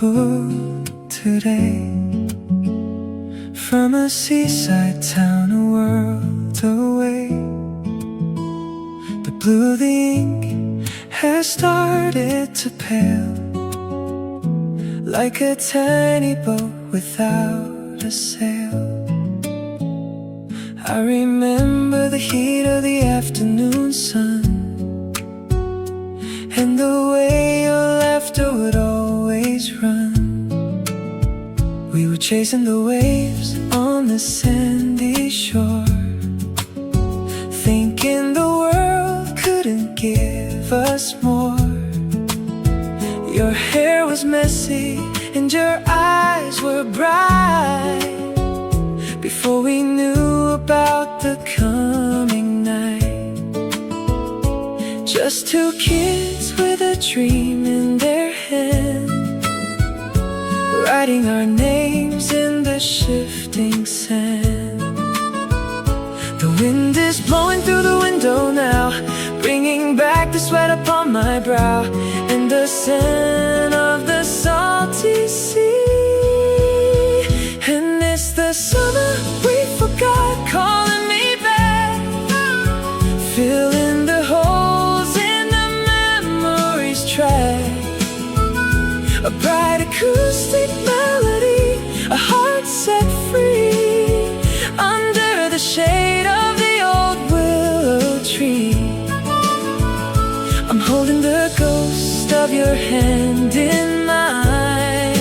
book today, from a seaside town a world away. The blue of the ink has started to pale, like a tiny boat without a sail. I remember the heat of the afternoon sun, and the way your laughter would always run. We were chasing the waves on the sandy shore, thinking the world couldn't give us more. Your hair was messy and your eyes were bright, before we knew about the coming night. Just two kids with a dream in their hand, writing our names in the shifting sand. The wind is blowing through the window now, bringing back the sweat upon my brow, and the scent of the salty sea. And it's the summer we forgot, calling me back, filling the holes in the memories track. A bright acoustic melody, a heart set free, under the shade of the old willow tree. I'm holding the ghost of your hand in mine,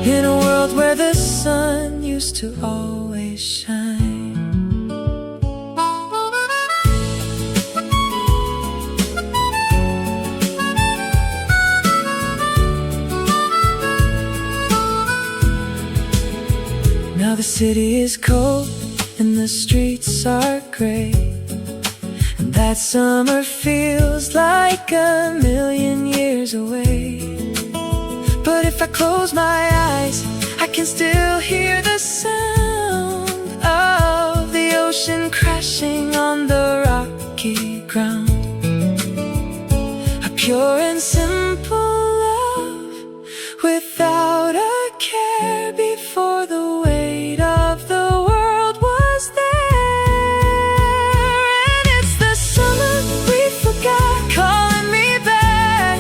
in a world where the sun used to always shine. Now the city is cold and the streets are gray, and that summer feels like a million years away. But if I close my eyes, I can still hear the sound of the ocean crashing on the rocky ground. A pure and simple love, without a care, before the weight of the world was there. And it's the summer we forgot, calling me back,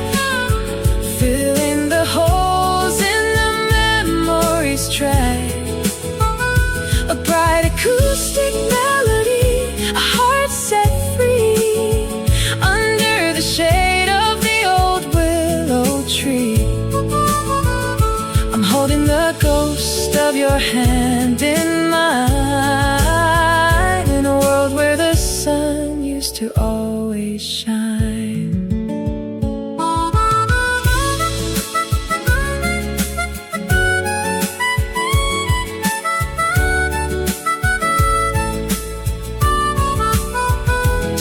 filling the holes in the memories track. A bright acoustic melody, a heart set free, under the shade of the old willow tree. I'm holding the ghost of your hand in mine, in a world where the sun used to always shine.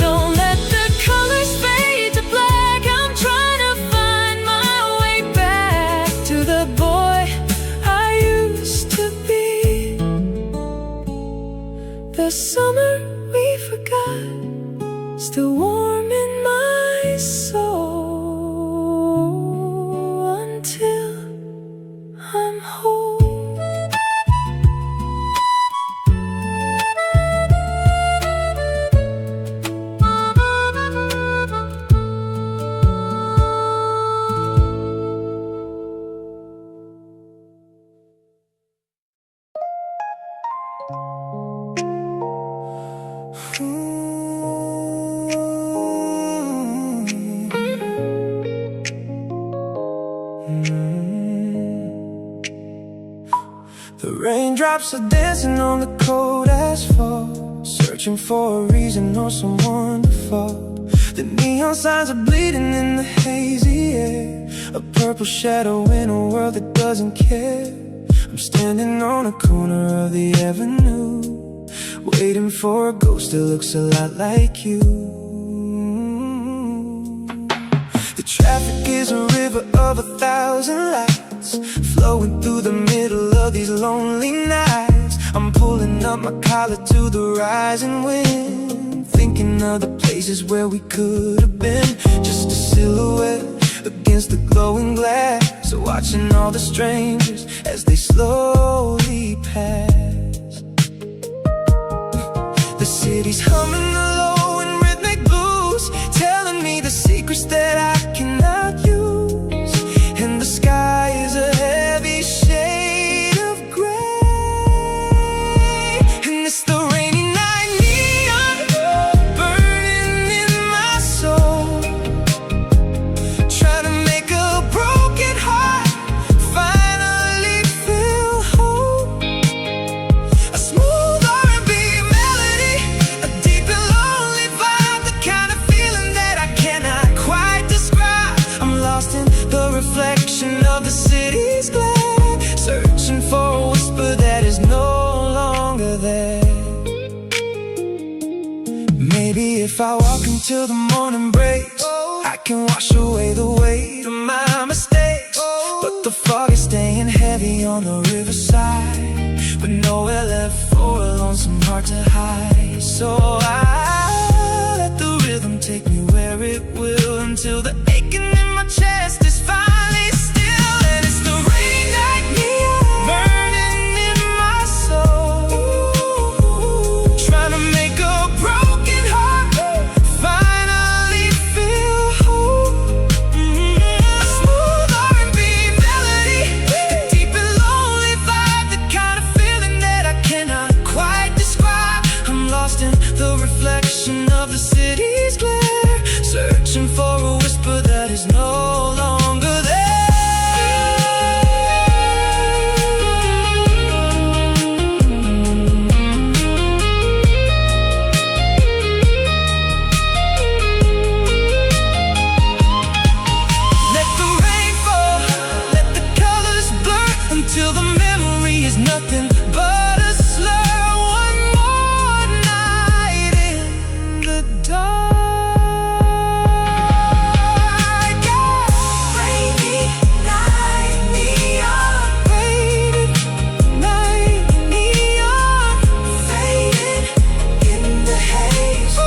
Don't let the colors fade to black, I'm trying to find my way back to the boy I used to be. The summer we forgot, still warm in my soul, until I'm home. The raindrops are dancing on the cold asphalt, searching for a reason or someone to fall. The neon signs are bleeding in the hazy air, a purple shadow in a world that doesn't care. I'm standing on a corner of the avenue, waiting for a ghost that looks a lot like you. The traffic is a river of 1,000 lights, flowing through the middle of these lonely nights. I'm pulling up my collar to the rising wind, thinking of the places where we could have been, just a silhouette against the glowing glass. So watching all the strangers as they slowly pass. The city's humming the low and rhythmic blues, telling me the secrets that I cannot use. And the sky is a heavy shade of gray, and it's the rainy night neon burning in my soul, trying to make a broken heart finally feel whole. A smooth R&B melody, a deep and lonely vibe, the kind of feeling that I cannot quite describe. I'm lost in the reflection of the city's glare, searching for a whisper that is no longer there. Maybe if I walk until the morning breaks, I can wash away the weight of my mistakes. But the fog is staying heavy on the riverside, with nowhere left for a lonesome heart to hide. So I let the rhythm take me where it will, until the aching in my chest is finally still. And it's the rainy night neon burning in my soul, trying to make a broken heart finally feel whole. A smooth R&B melody, a deep and lonely vibe, the kind of feeling that I cannot quite describe. I'm lost in the reflection of the city's glare, searching for a whisper that is no longer there. Let the rain fall, let the colors blur, until the memory is nothing but a slur. One more night in the dark. Rainy night neon, faded night neon, faded in the haze.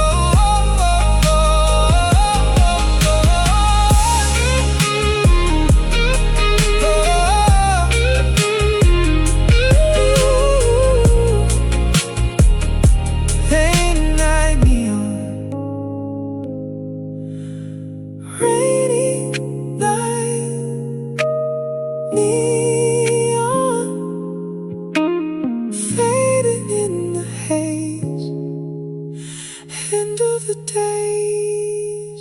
Rainy night neon, rainy night neon, fading in the haze, end of the days.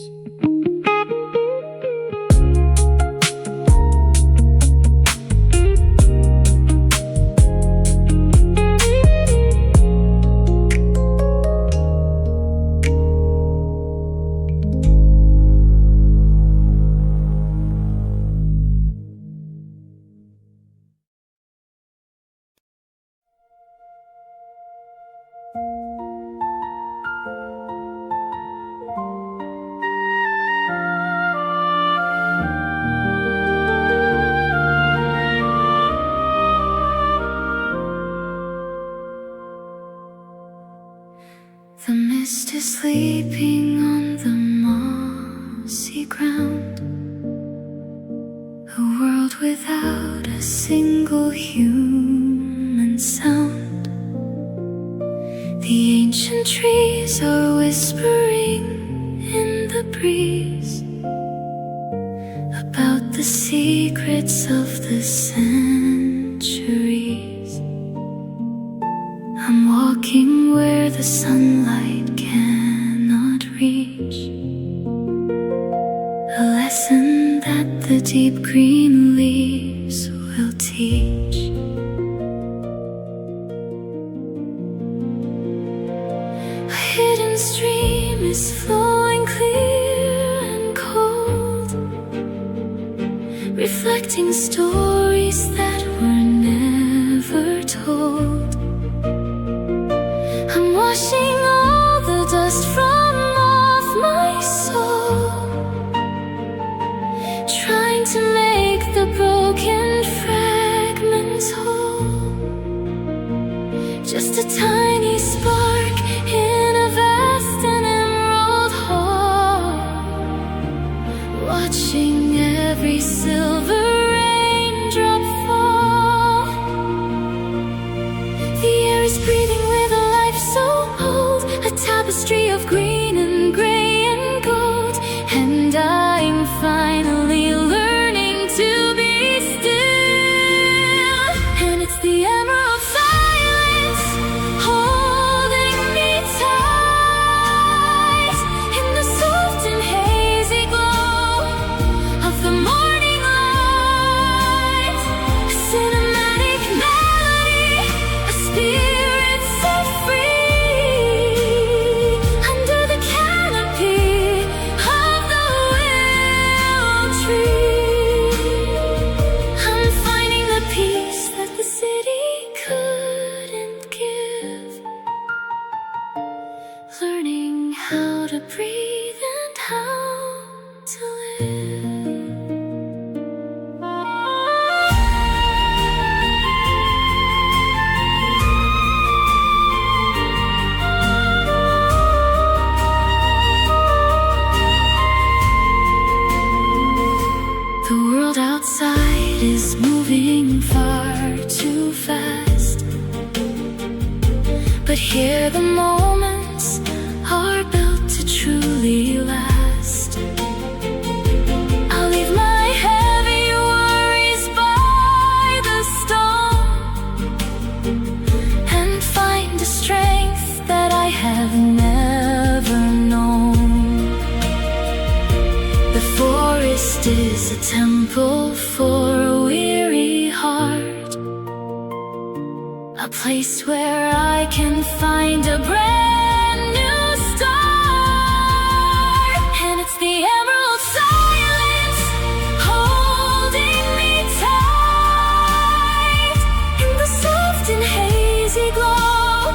The mist is sleeping on the mossy ground, a world without a single human sound. The ancient trees are whispering in the breeze about the secrets of the centuries. I'm walking where the sunlight cannot reach, a lesson that the deep green leaves will teach. A hidden stream is flowing clear and cold, reflecting stories that were never told. I'm washing all the dust from off my soul, trying to make the broken fragments whole. Just a tiny spark in a vast and emerald hall, watching every silver rain is moving far too fast, but here the moments are built to truly last. I'll leave my heavy worries by the stone and find a strength that I have never known. The forest is a temple for a weary heart, a place where I can find a brand new start. And it's the emerald silence holding me tight in the soft and hazy glow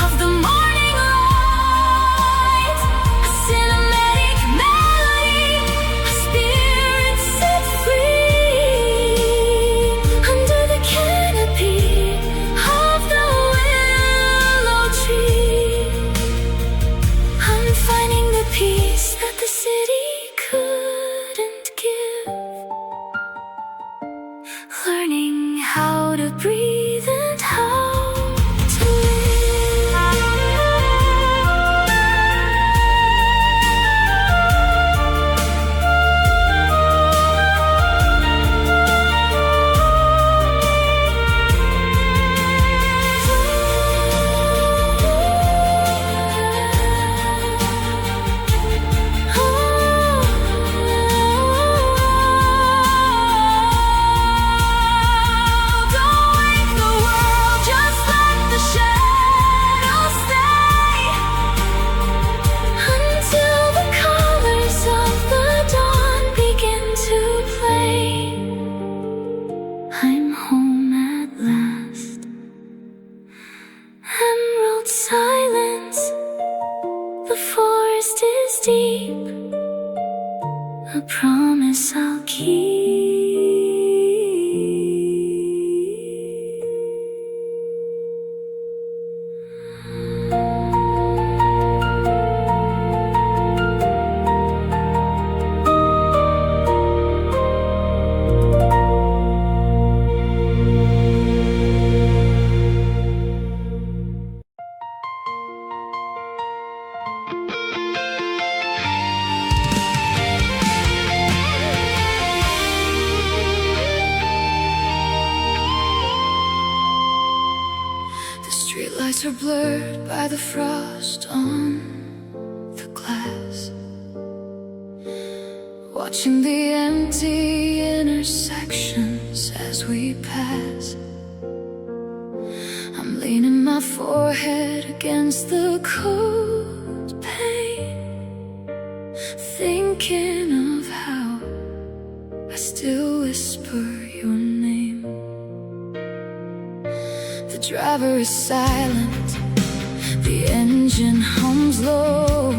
of the morning light. A cinematic melody, a spirit set free under the canopy of the willow tree. I'm finding the peace that the city couldn't give, learning how to breathe and how to a promise I'll keep. Streetlights are blurred by the frost on the glass, watching the empty intersections as we pass. I'm leaning my forehead against the cold pane, thinking of how I still whisper your name. The driver is silent, the engine hums low,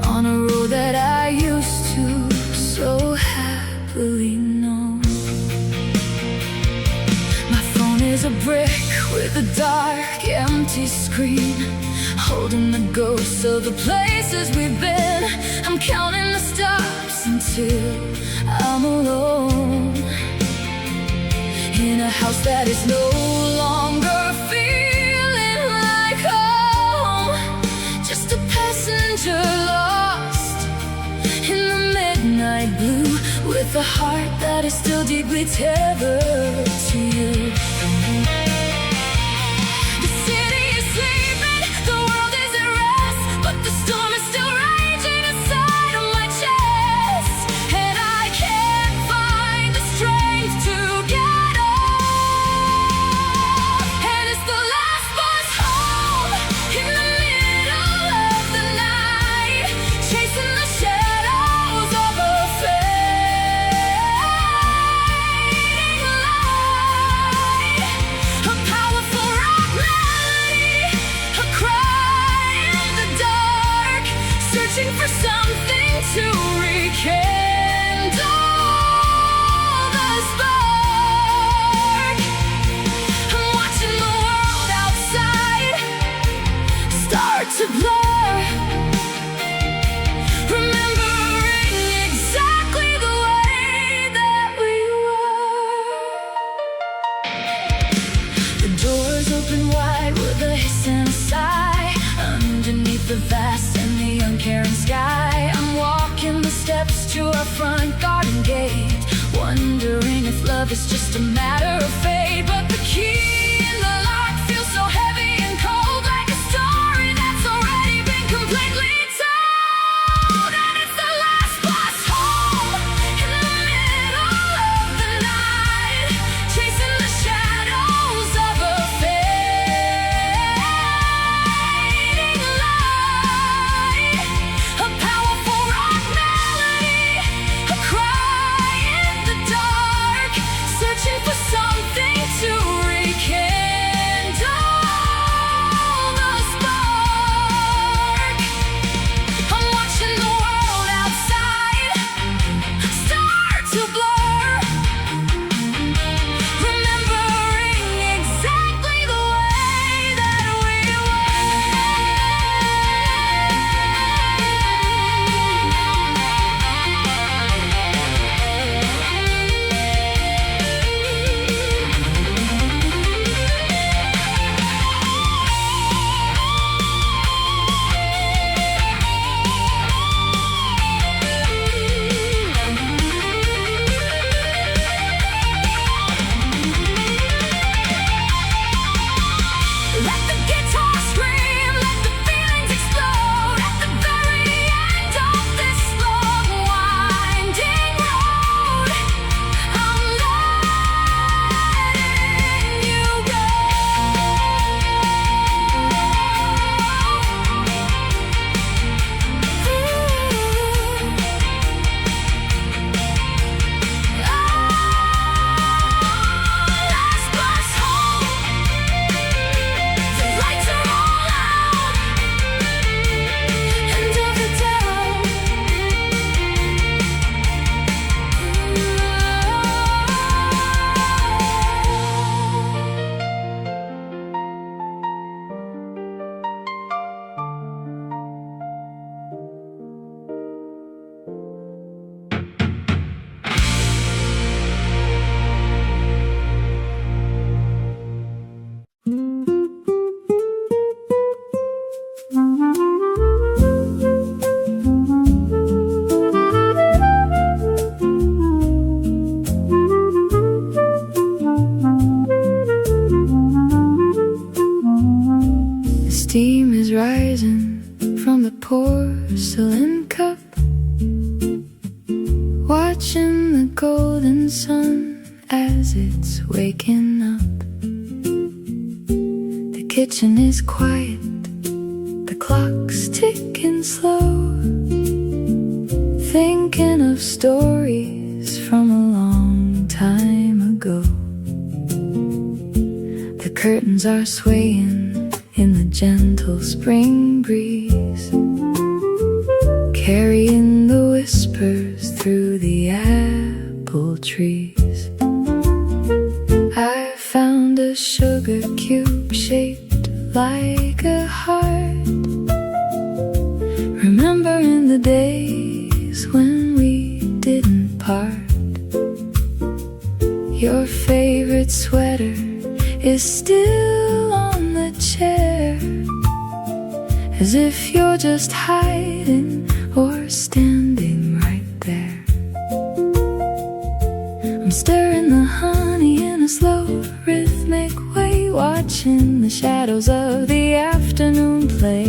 on a road that I used to so happily know. My phone is a brick with a dark, empty screen, holding the ghosts of the places we've been. I'm counting the stops until I'm alone, in a house that is no longer feeling like home. Just a passenger lost in the midnight blue, with a heart that is still deeply tethered to you. The city is sleeping, the world is at rest, but the storm is still raging inside of my chest, and I can't find the strength to get up. And it's the last bus home in the middle of the night, chasing the shadows of a fading light. the vast and the uncaring sky. I'm walking the steps to our front garden gate, wondering if love is just a matter of fate. But the key in the lock feels so heavy and cold, like a story that's already been completely told. And it's the last bus home in the middle of the night, chasing the shadows of a fading light. A powerful rock melody, a cry in the dark, searching for something to rekindle the spark. I'm watching the world outside start to blur, remembering exactly the way that we let the guitar scream, let the feelings explode at the very end of this long winding road. I'm letting you go. Last bus home, the lights are all out, end of the town. The steam is rising from the porcelain cup, watching the golden sun as it's waking up. The kitchen is quiet, the clock's ticking slow, thinking of stories from a long time ago. The curtains are swaying in the gentle spring breeze, carrying the whispers through the apple trees. I found a sugar cube shaped like a heart, remembering the days when we didn't part. Your favorite sweater is still on the chair, as if you're just hiding or standing right there. I'm stirring the honey in a slow rhythmic way, watching the shadows of the afternoon play.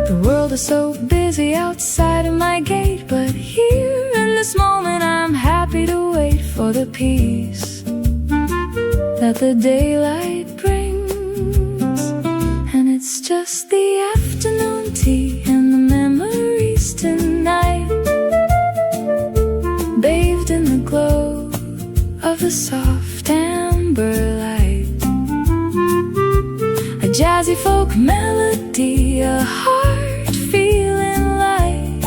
The world is so busy outside of my gate, but here in this moment I'm happy to wait for the peace that the daylight brings. And it's just the afternoon tea and the memories tonight, bathed in the glow of the soft amber light. A jazzy folk melody, a heart feeling light,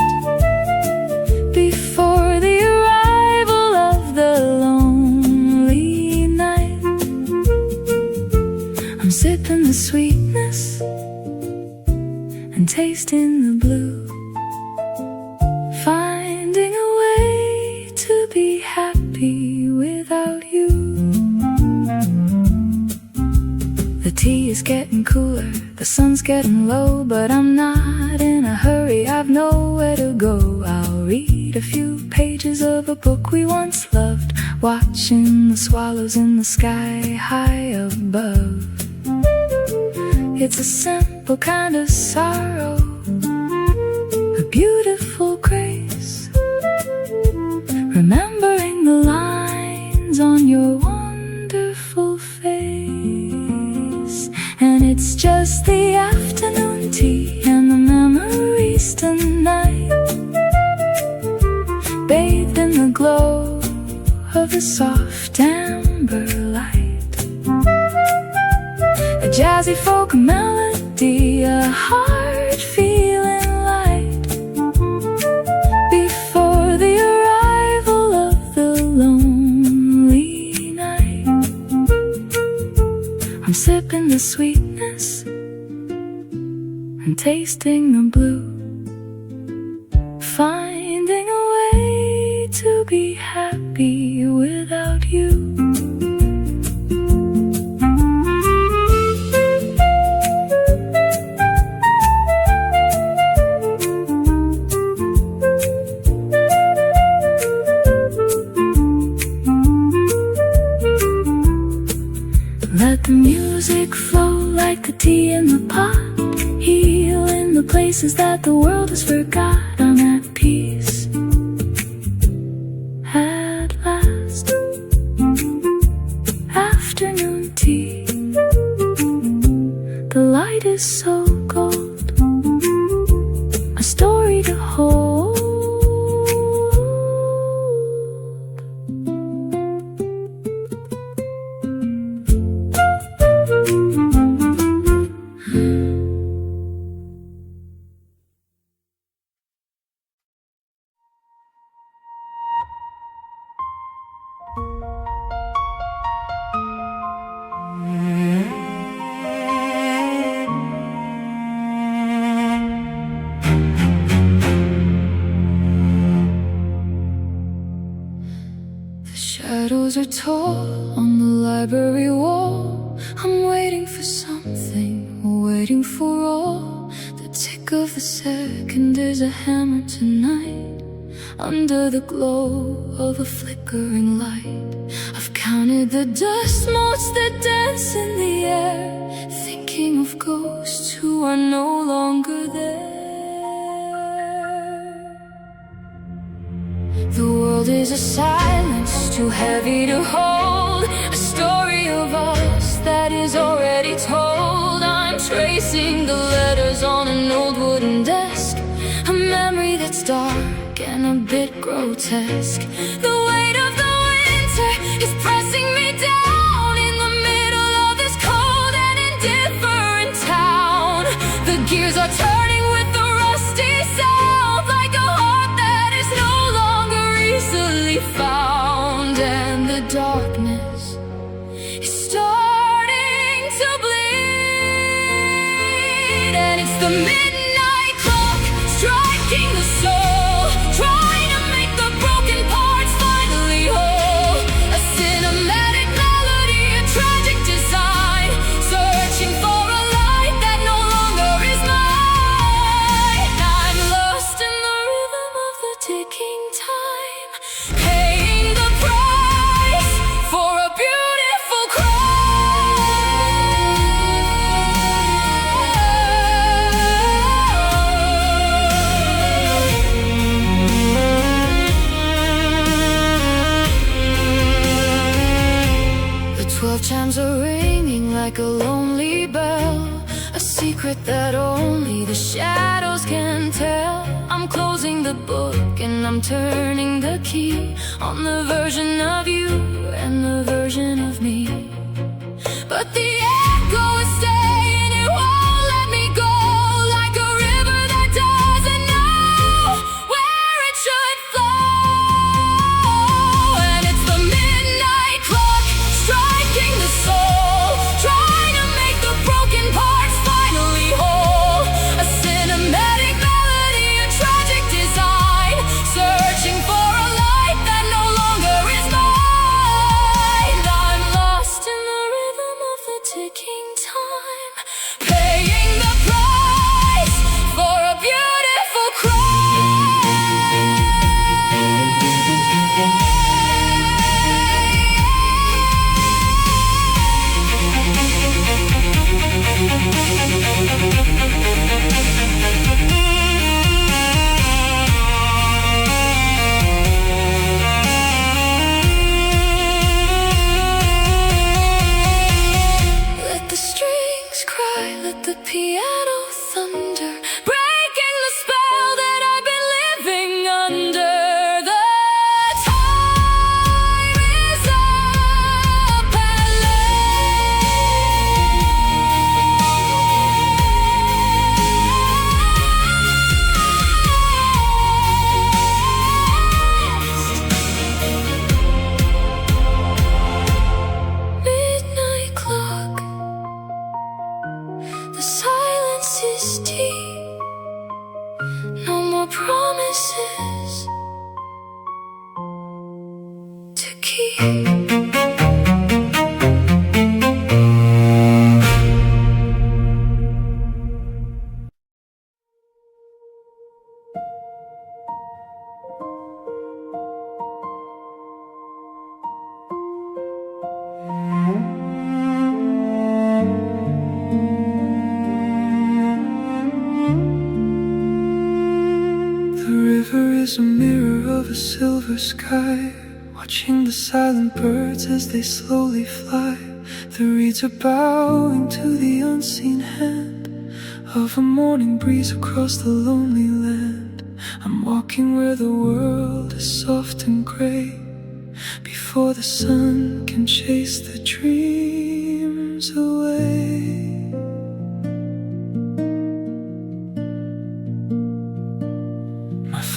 before the arrival of the lonely night. I'm sipping the sweetness and tasting the blue, finding a way to be happy without you. The tea is getting cooler, the sun's getting low, but I'm not in a hurry, I've nowhere to go. I'll read a few pages of a book we once loved, watching the swallows in the sky high above. It's a simple kind of sorrow, a beautiful grace, remembering the lines on your wonderful face. And it's just the afternoon tea and the memories tonight, bathed in the glow of the soft amber light. A jazzy folk melody, a heart feeling light, before the arrival of the lonely night. I'm sipping the sweetness and tasting the blue, finding a way to be happy without you. Let the music flow like the tea in the pot, heal in the places that the world has forgot. I'm at peace at last. Afternoon tea, the light is so gold, a story to hold. Shadows are tall on the library wall. I'm waiting for something, waiting for all. The tick of a second, there's a hammer tonight, under the glow of a flickering light. I've counted the dust motes that dance in the air, thinking of ghosts who are no longer there. The world is a silence too heavy to hold, a story of us that is already told. I'm tracing the letters on an old wooden desk, a memory that's dark and a bit grotesque. The weight of the winter is pressing me down in the middle of this cold and indifferent town. The gears are turning with the rusty sound, like a heart that is no longer easily found. And the darkness is starting to bleed, and it's the midnight clock striking the soul, trying to make the broken parts finally whole. A cinematic melody, a tragic design, searching for a light that no longer is mine. I'm lost in the rhythm of the ticking time, paying the price for a beautiful The 12 chimes are ringing like a lonely bell, a secret that only the shadows can tell. I'm closing the book and I'm turning the key on the version of you and the version of me. But the echo is staying, it won't let me go, like a river that doesn't know where it should flow. And it's the midnight clock striking the soul, trying to make the broken parts finally whole. A cinematic melody, a tragic design, searching for a light that no longer is mine. I'm lost in the rhythm of the ticking A mirror of a silver sky, watching the silent birds as they slowly fly. The reeds are bowing to the unseen hand of a morning breeze across the lonely land. I'm walking where the world is soft and grey, before the sun can chase the dreams away.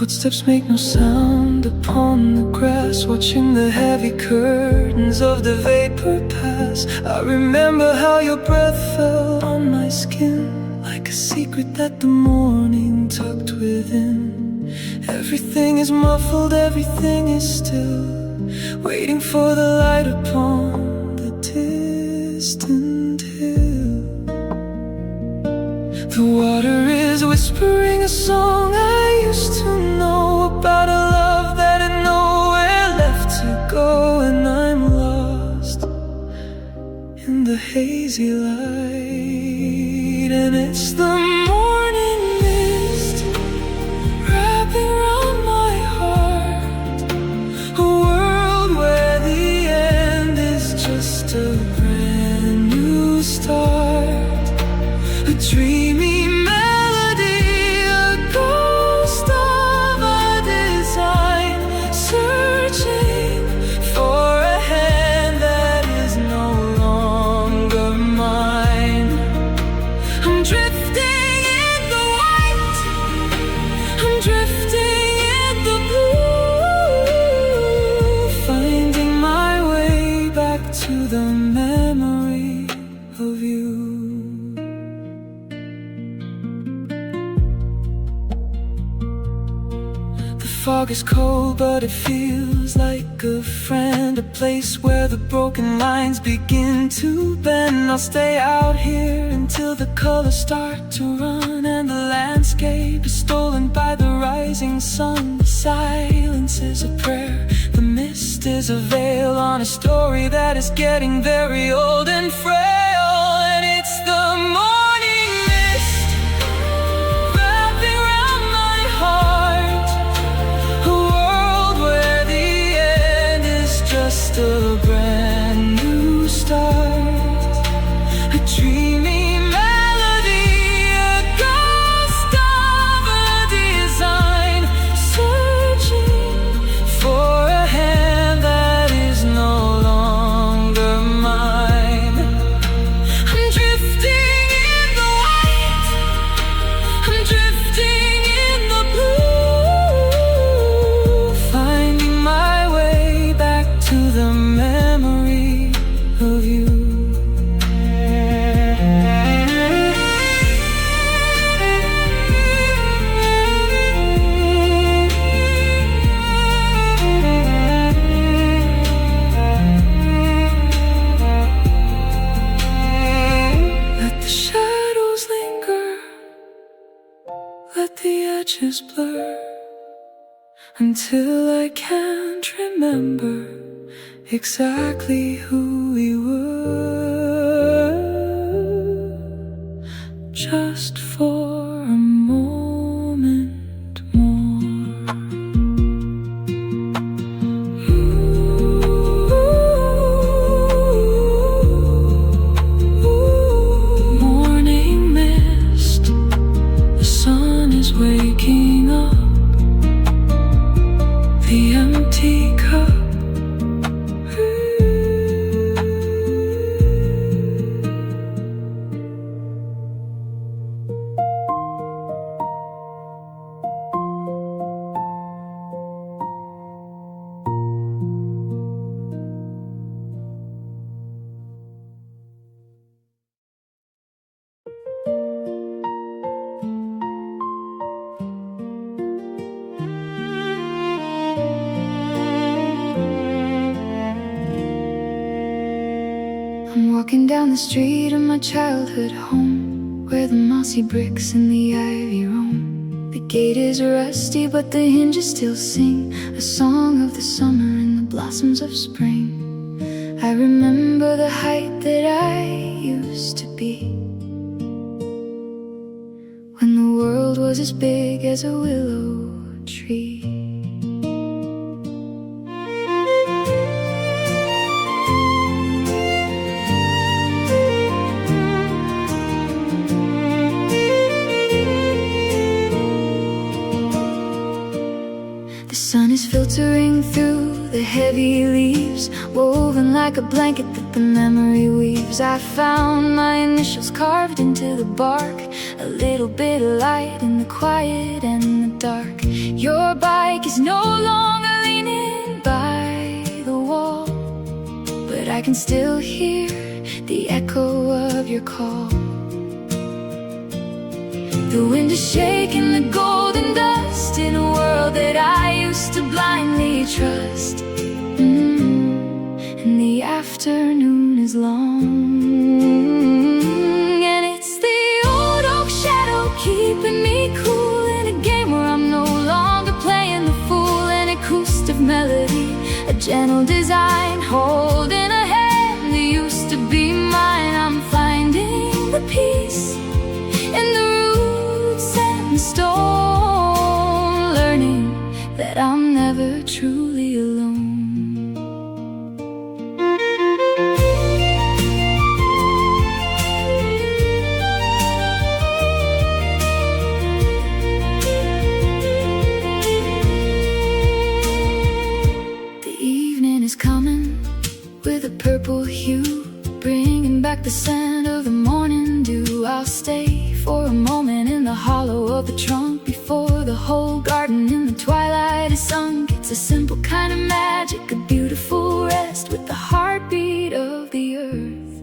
Footsteps make no sound upon the grass, watching the heavy curtains of the vapor pass. I remember how your breath fell on my skin, like a secret that the morning tucked within. Everything is muffled, everything is still, waiting for the light upon the distant hill. The water is whispering a song I used to know, about a love that had nowhere left to go. And I'm lost in the hazy light, and it's the morning mist wrapping around my heart. A world where the end is just a brand new start, a dreamy fog is cold, but it feels like a friend, a place where the broken lines begin to bend. I'll stay out here until the colors start to run, and the landscape is stolen by the rising sun. The silence is a prayer, the mist is a veil on a story that is getting very old and frail. And it's the morning mist wrapping around my heart, just a brand new start, a dreamy melody, a ghost of a design, searching for a hand that is no longer mine. I'm drifting in the white, I'm drifting in the blue, finding my way back to the memory of you. Let the shadows linger, let the edges blur, until I can't remember exactly who we were, just for a moment more. Morning mist, the sun is waking up, the empty cup. walking down the street of my childhood home, where the mossy bricks and the ivy roam. The gate is rusty, but the hinges still sing a song of the summer and the blossoms of spring. I remember the height that I used to be, when the world was as big as a willow tree. The sun is filtering through the heavy leaves, woven like a blanket that the memory weaves. I found my initials carved into the bark, a little bit of light in the quiet and the dark. Your bike is no longer leaning by the wall, but I can still hear the echo of your call. The wind is shaking the golden dust in a world that I used to blindly trust. And the afternoon is long, and it's the old oak shadow keeping me cool in a game where I'm no longer playing the fool. An acoustic melody, a gentle design, holding a hand that used to be mine. I'm finding the peace in the roots and the stone, learning that I'm never truly alone. With a purple hue, bringing back the scent of the morning dew. I'll stay for a moment in the hollow of the trunk, before the whole garden in the twilight is sunk. It's a simple kind of magic, a beautiful rest, with the heartbeat of the earth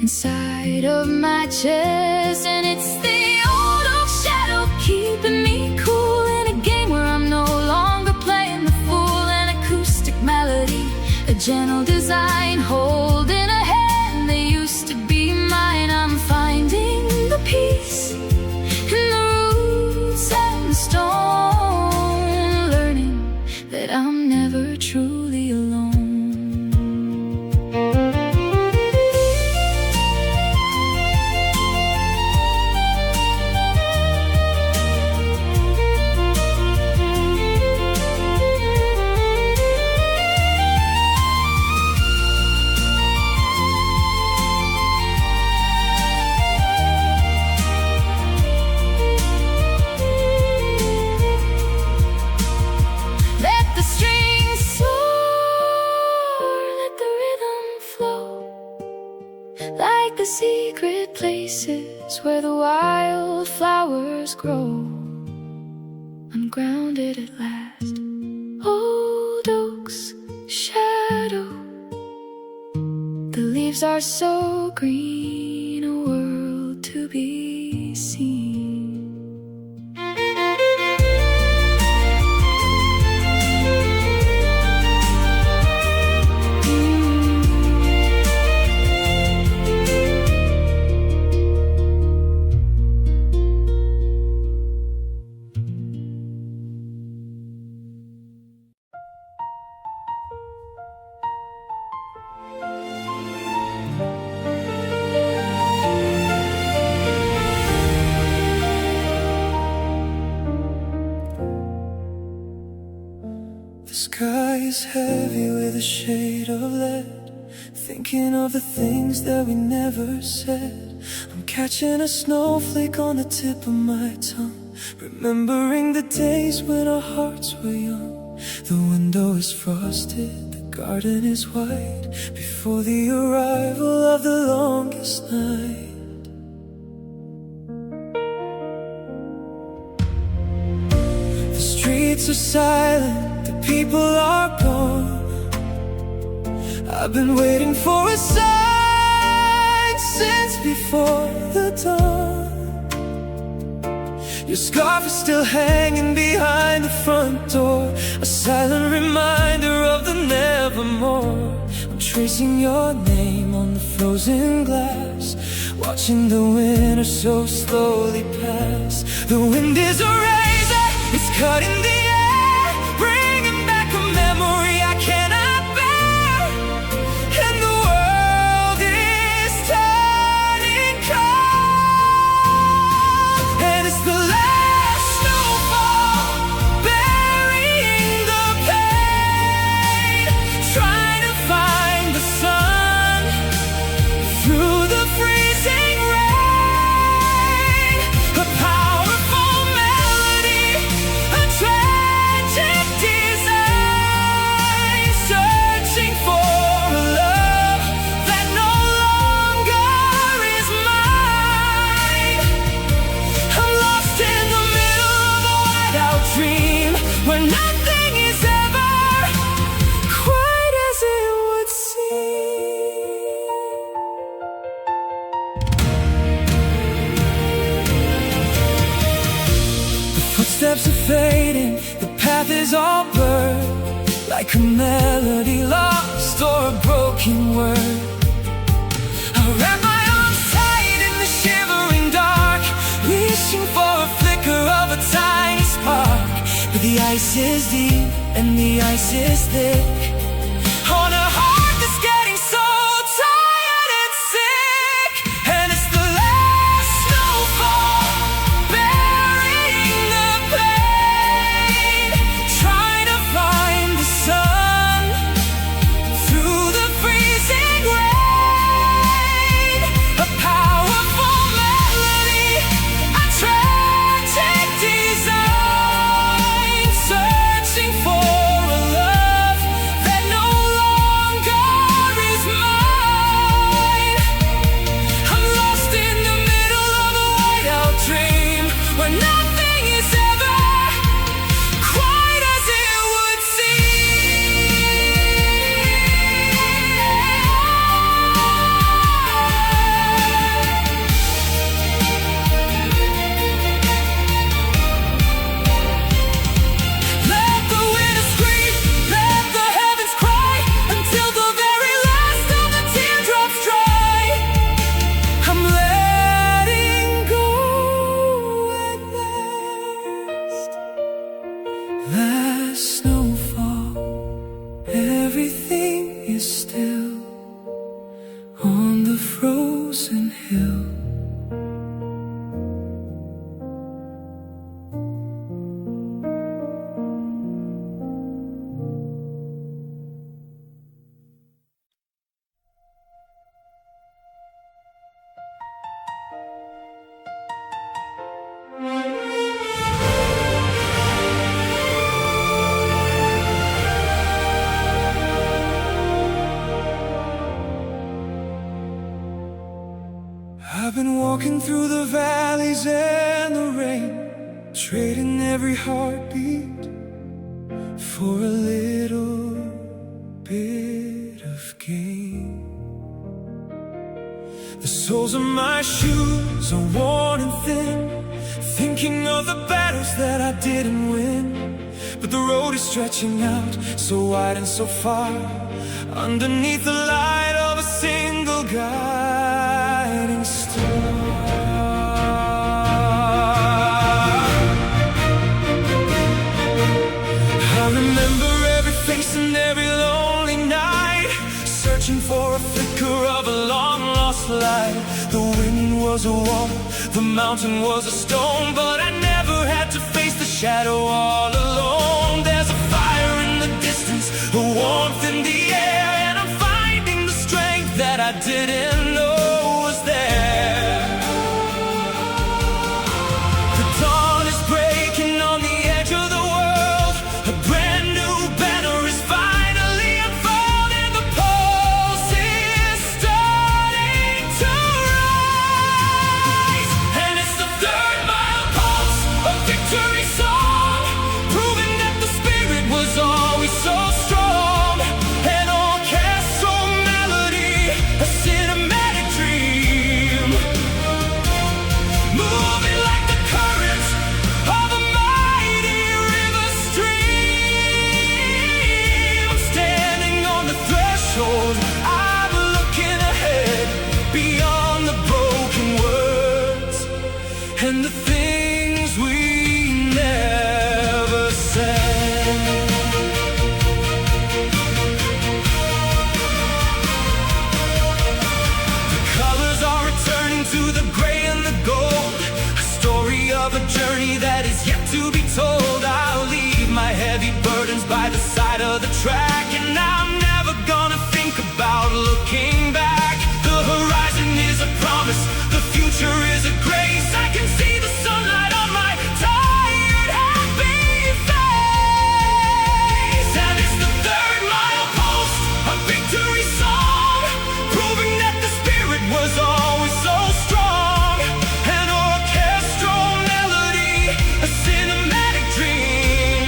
inside of my chest. And it's the old oak shadow keeping me cool in a game where I'm no longer playing the fool. An acoustic melody, a gentle design, holding a hand that used to be mine. I'm finding the peace in the roots and the stone, learning that I'm never truly alone. The secret places where the wildflowers grow, ungrounded at last. Old oak's shadow, the leaves are so green, a world to be seen. The sky is heavy with a shade of lead, thinking of the things that we never said. I'm catching a snowflake on the tip of my tongue, remembering the days when our hearts were young. The window is frosted, the garden is white, before the arrival of the longest night. The streets are silent, people are gone. I've been waiting for a sign since before the dawn. Your scarf is still hanging behind the front door, a silent reminder of the nevermore. I'm tracing your name on the frozen glass, watching the winter so slowly pass. The wind is a razor, it's cutting the air, bringing back a memory I cannot bear. And the world is turning cold, and it's the last snowfall, burying the pain, trying to find the sun through the freezing rain. A powerful melody, a tragic design, searching for a love that no longer is mine. I'm lost in the middle of a whiteout dream, where nothing is ever quite as it would seem. The footsteps are fading, the path is all blurred, like a melody lost or a broken word. I wrap my arms tight in the shivering dark, wishing for a flicker of a tiny spark. But the ice is deep and the ice is thick, on a heart that's getting so tired and sick. And it's the last snowfall, burying the pain, trying to find the sun through the freezing rain. A powerful melody, a tragic design, searching for a love that no longer is mine. I'm lost in the middle of a whiteout dream, where nothing is ever quite as it would Let the winter scream, let the heavens cry, until the very last of the teardrops dry. I'm letting go at last. Last snowfall, everything is still on the frozen hill. I've been walking through the valleys and the rain, trading every heartbeat for a little bit of gain. The soles of my shoes are worn and thin, thinking of the battles that I didn't win. But the road is stretching out so wide and so far, underneath the light of a single guiding star. I remember every face and every lonely night, searching for a flicker of a long lost light. The wind was a wall, the mountain was a stone, but I never had to face the shadow all alone. There's a fire in the distance, a warmth in the air, and I'm finding the strength that I didn't know was there. The dawn is breaking on the edge of the world, a brand new banner is finally unfolding. The pulse is starting to rise, and it's the third milepost, a victory song, proving that the spirit was always so strong. And all by the side of the track, and I'm never gonna think about looking back. The horizon is a promise, the future is a grace. I can see the sunlight on my tired, happy face. And it's the third milepost, a victory song, proving that the spirit was always so strong. An orchestral melody, a cinematic dream,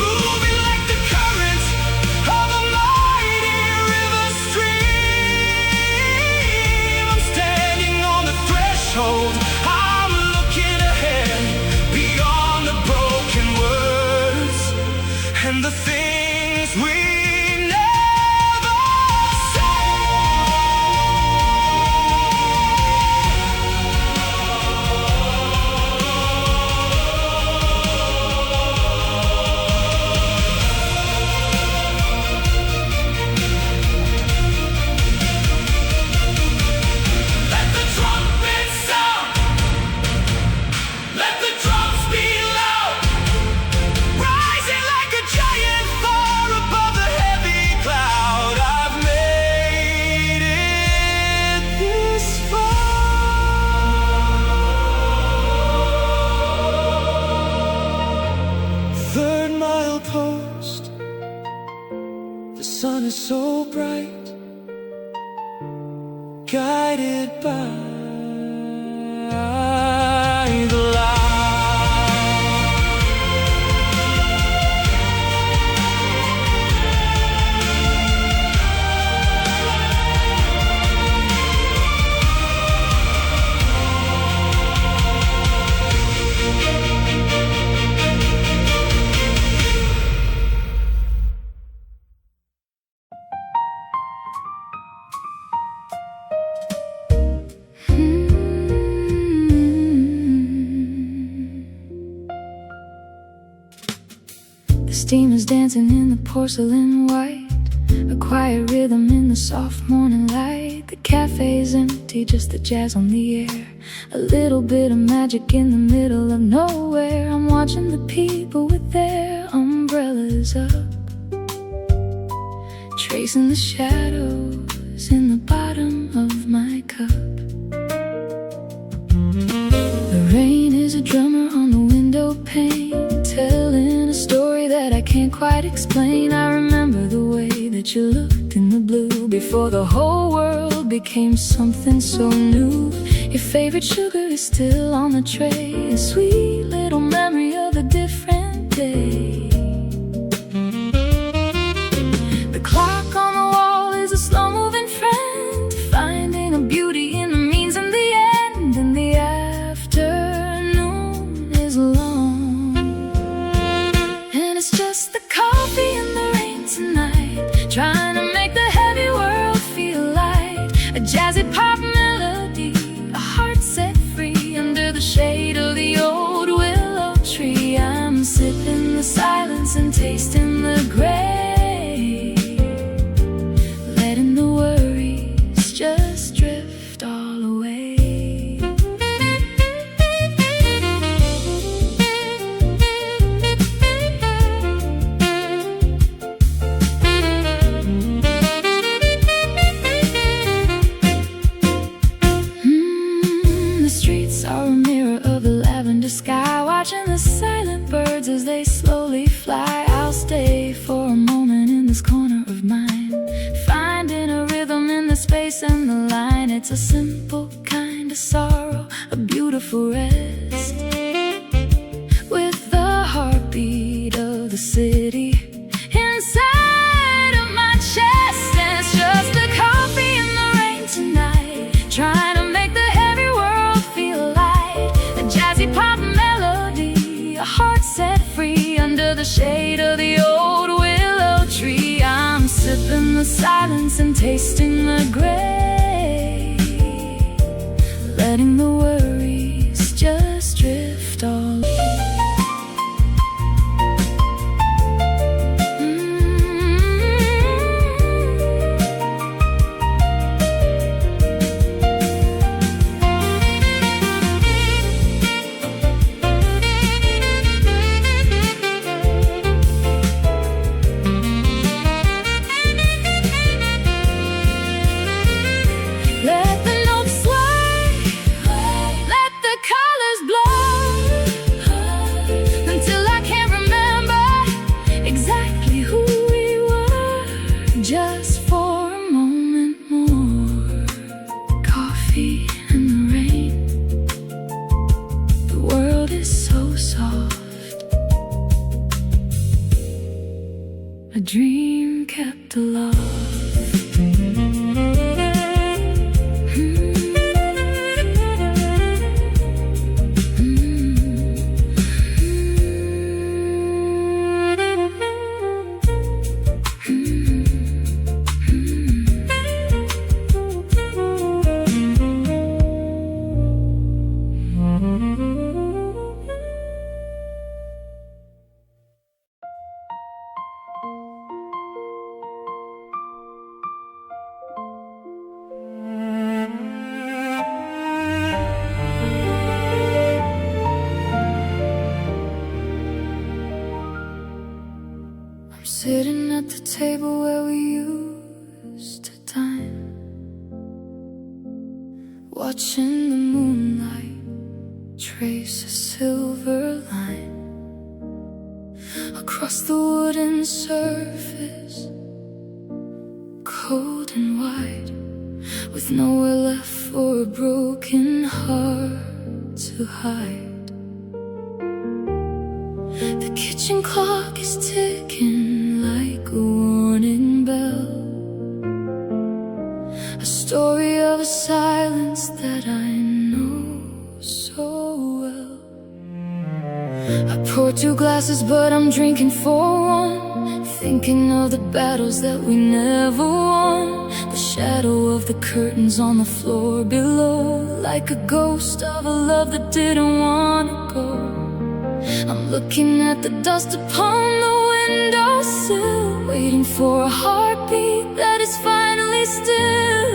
moving like the current of a mighty river stream. I'm standing on the threshold, I'm looking ahead, beyond the broken words and the things we never Let the trumpet sound, let the drums be loud, rising like a giant far above the heavy cloud. I've made it this far. Third milepost, the sun is so bright, guided by the light. The steam is dancing in the porcelain white, a quiet rhythm in the soft morning light. The cafe's empty, just the jazz on the air, a little bit of magic in the middle of nowhere. I'm watching the people with their umbrellas up, tracing the shadows in the bottom of my cup. The rain is a drummer on the window pane, telling a story that I can't quite explain. I remember the way that you looked in the blue before the whole world became something so new. Your favorite sugar is still on the tray, a sweet little memory of a different day. The clock on the wall is a slow-moving friend, finding a beauty in the means and the end. And the afternoon is long, and it's just the coffee and the rain tonight, trying to make the heavy world feel light. A jazzy pop melody, a heart set free under the shade of the old willow tree. I'm sipping the silence and tasting the gray, letting the worries just drift all away. The streets are a mirror of the lavender sky, watching the silent birds as they slowly fly. I'll stay for a moment in this corner of mine, finding a rhythm in the space and the line. It's a simple kind of sorrow, a beautiful rest, with the heartbeat of the city inside of my chest. And it's just the coffee and the rain tonight, trying to make the heavy world feel light. A jazzy pop melody, a heart set free under the shade of the old willow tree. I'm sipping the silence and tasting the gray, letting the worries just drift all away. a dream kept alive. Sitting at the table where we used to dine, watching the moonlight trace a silver line across the wooden surface, cold and wide, with nowhere left for a broken heart to hide. The kitchen clock is ticking like a warning bell, a story of a silence that I know so well. I poured 2 glasses, but I'm drinking for one, thinking of the battles that we never won, the shadow of the curtains on the floor below, like a ghost of a love that didn't want to go. I'm looking at the dust upon the windowsill, waiting for a heartbeat that is finally still.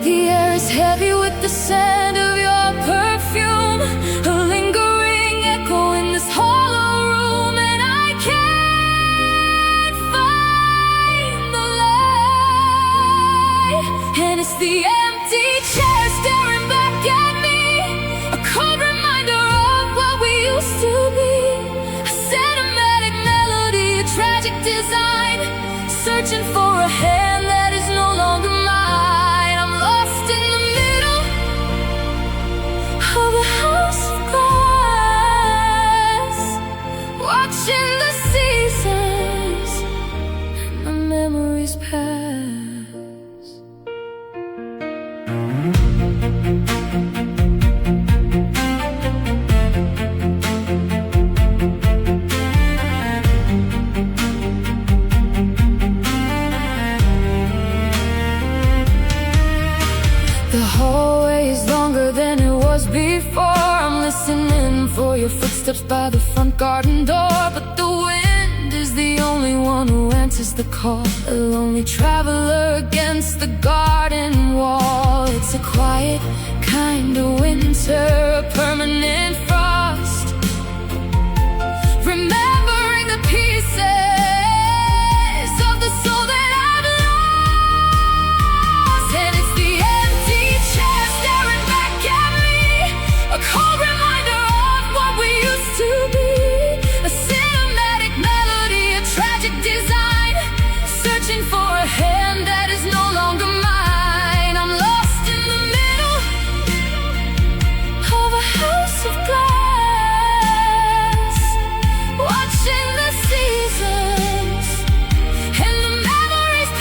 The air is heavy with the scent of your perfume, a lingering echo in this hollow room, and I can't find the light. And it's the empty chair staring back at me, a cold reminder of what we used to be, a cinematic melody, a tragic design, searching for a hand that is no longer mine. I'm lost in the middle of a house of glass, watching the seasons and the memories pass. The hallway is longer than it was before. I'm listening for your footsteps by the front garden door, but the wind is the only one who answers the call, a lonely traveler against the garden wall. It's a quiet kind of winter, a permanent frost, remembering the pieces of the soul that I've lost. And it's the empty chair staring back at me, a cold reminder of what we used to be, a cinematic melody, a tragic design, searching for a hand that is no longer mine. I'm lost in the middle of a house of glass, watching the seasons and the memories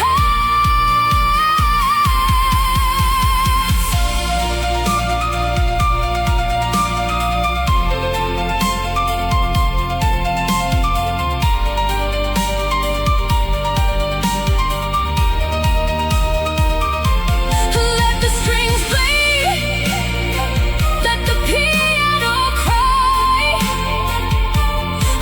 Let the strings bleed, let the piano cry,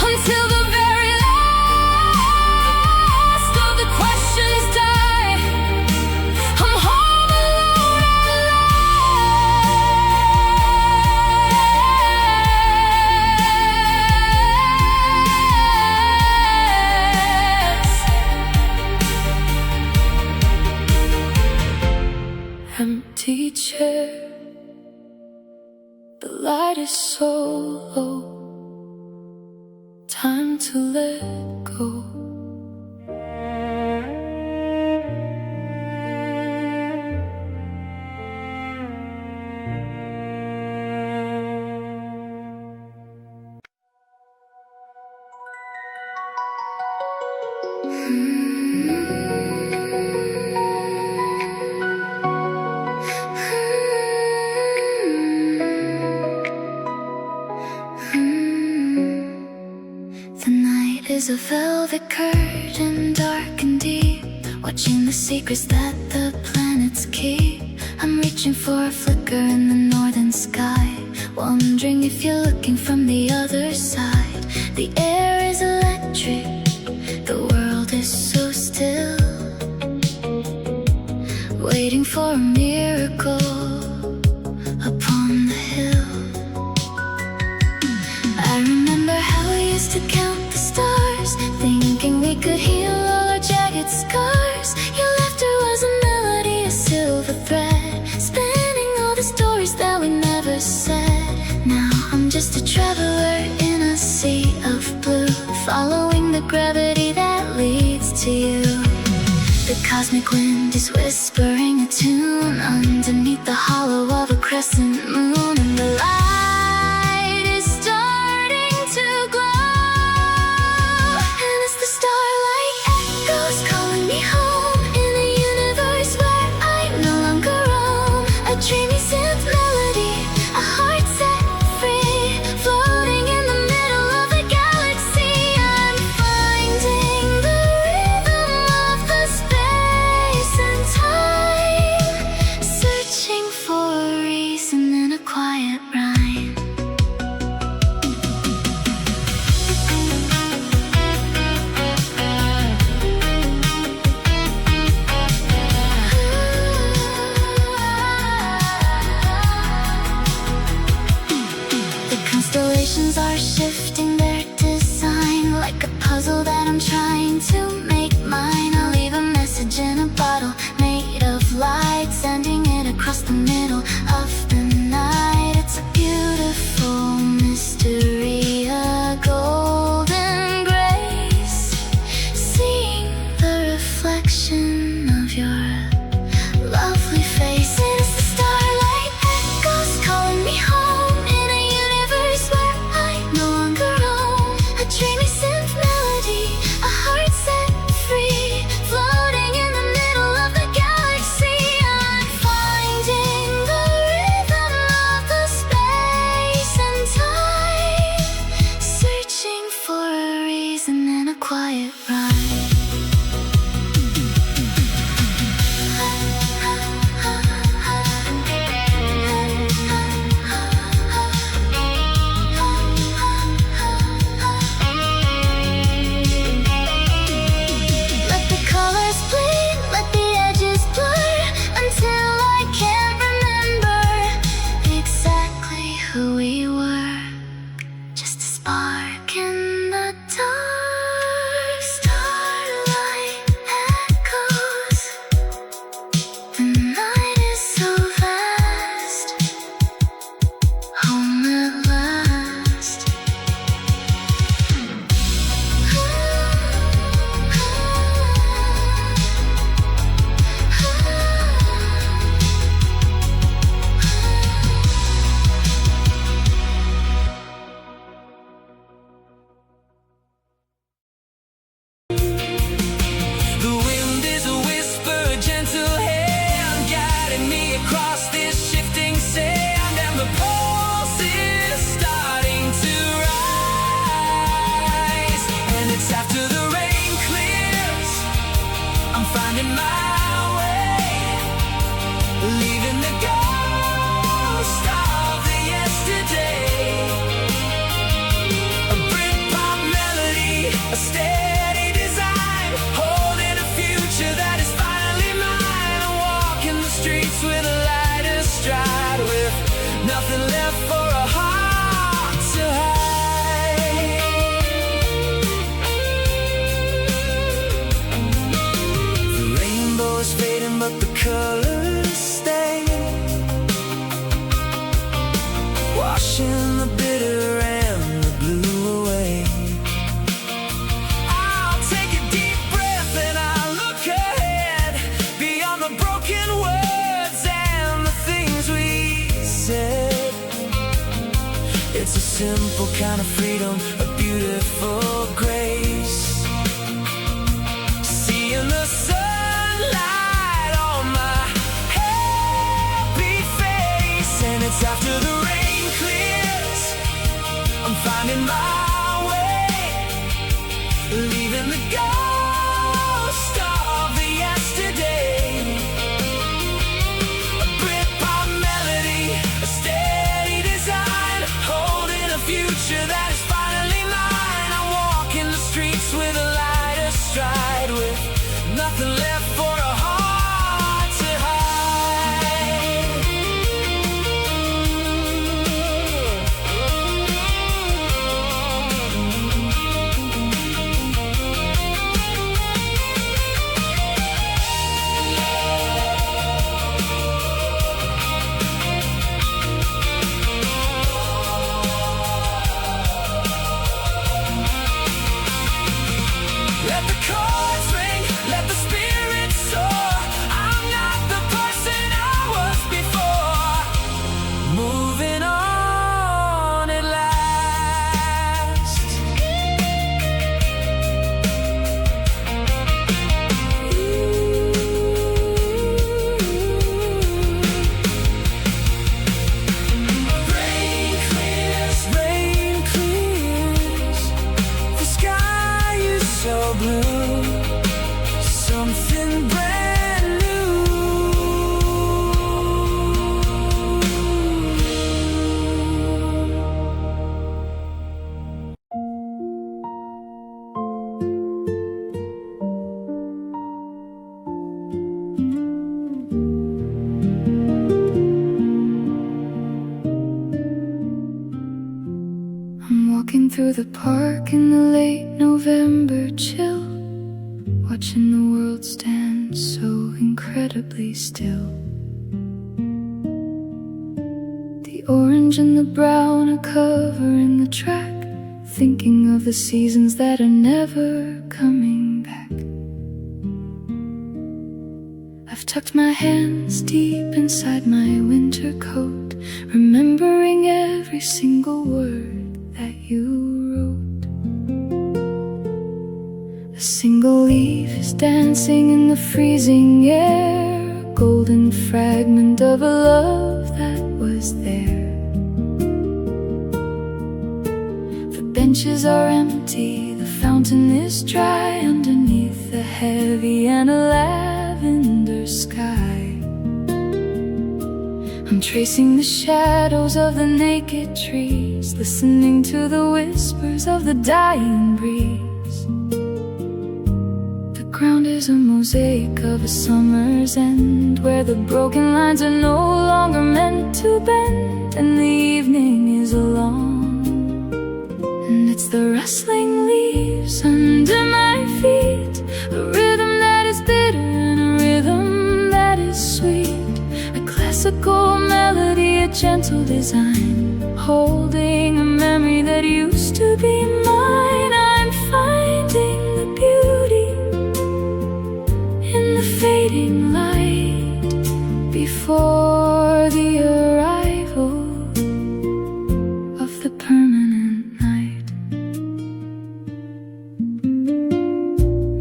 until the very last of the questions die. I'm home alone at last. Empty chair, the light is so low, time to let go. The night is a velvet curtain, dark and deep, watching the secrets that the planets keep. I'm reaching for a flicker in the northern sky, wondering if you're looking from the other side. The air is electric, the world is so still, waiting for a miracle upon the hill. I remember how we used to count the stars, thinking we could heal all our jagged scars. Your laughter was a melody, a silver thread, spinning all the stories that we never said. Now I'm just a traveler in a sea of blue, following the gravity that leads to you. The cosmic wind is whispering a tune underneath the hollow of a crescent moon, and the light is starting to glow. And as the starlight echoes, calling me home in a universe where I no longer roam, a dreamy synth melody, a heart set free, floating in the middle of the galaxy. I'm finding the rhythm of the space and time, searching for a reason in a quiet rhyme. The constellations are shifting their design, like a puzzle that I'm trying to make mine. I'll leave a message in a bottle made of light, sending it across the middle of the night. It's a beautiful mystery, a golden grace, seeing the reflection of your lovely face. And as the starlight echoes, calling me home in a universe where I no longer roam, a dreamy synth melody, a heart set free, floating in the middle of the galaxy. I'm finding the rhythm of the space and time, searching for a reason in a quiet rhyme. Let the colors bleed, let the edges blur, until I can't remember exactly who we were. Just a spark in the dark. Starlight echoes. The night is so vast. Home at last. The wind is a whisper, a gentle hand, guiding me across this shifting sand, and the pulse is starting to rise. And it's after the rain clears, I'm finding my way, leaving the ghost of the yesterday. A Britpop melody, a steady design, holding a future that is finally mine. I'm walking the streets with a lighter stride, with nothing left for a heart to hide. The rainbow is fading, but the colors stay, washing the bitter and the blue away. I'll take a deep breath and I'll look ahead, beyond the broken words and the things we said. It's a simple kind of freedom, a beautiful grace. leaving the ghost of the yesterday. A Britpop melody, a steady design, holding a future that is finally mine. I walk in the streets with a lighter stride, with nothing left for a heart to hide. Let the chords ring, let the spirit soar. I'm not the person I was before. Moving on at last. Rain clears. The sky is so blue, something brand new. I'm walking through the park in the late November chill, watching the world stand so incredibly still. The orange and the brown are covering the track, thinking of the seasons that are never coming back. I've tucked my hands deep inside my winter coat, remembering every single word that you wrote. A single leaf is dancing in the freezing air, a golden fragment of a love that was there. The benches are empty, the fountain is dry, underneath the heavy and a lavender sky. I'm tracing the shadows of the naked trees, listening to the whispers of the dying breeze. The ground is a mosaic of a summer's end, where the broken lines are no longer meant to bend, and the evening is long, and it's the rustling leaves under my feet, a rhythm that is bitter and a rhythm that is sweet. Classical melody, a gentle design, holding a memory that used to be mine. I'm finding the beauty in the fading light before the arrival of the permanent night.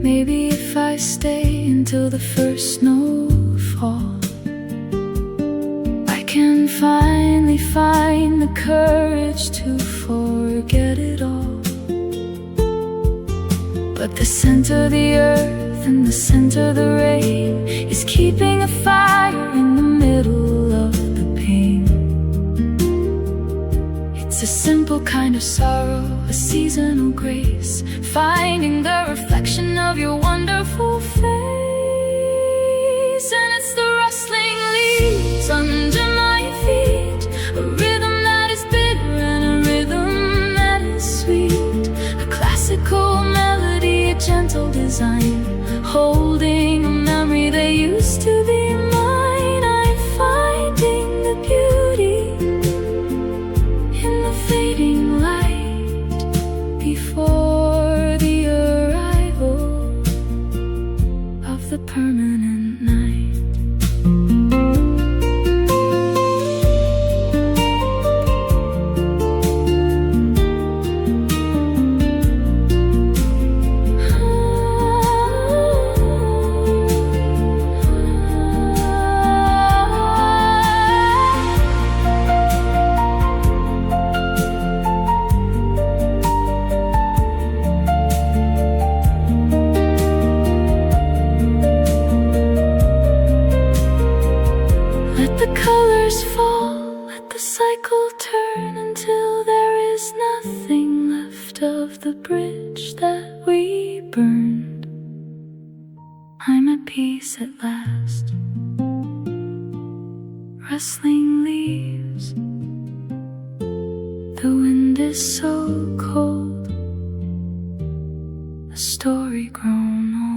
Maybe if I stay until the first snowfall, can finally find the courage to forget it all. But the center of the earth and the center of the rain is keeping a fire in the middle of the pain. It's a simple kind of sorrow, a seasonal grace, finding the reflection of your wonderful face. And it's the rustling leaves under my feet, a rhythm that is bitter and a rhythm that is sweet, a classical melody, a gentle design, holding a memory that used to be mine. I'm finding the beauty in the fading light before the arrival of the permanent night. peace at last. Rustling leaves, the wind is so cold, a story grown old.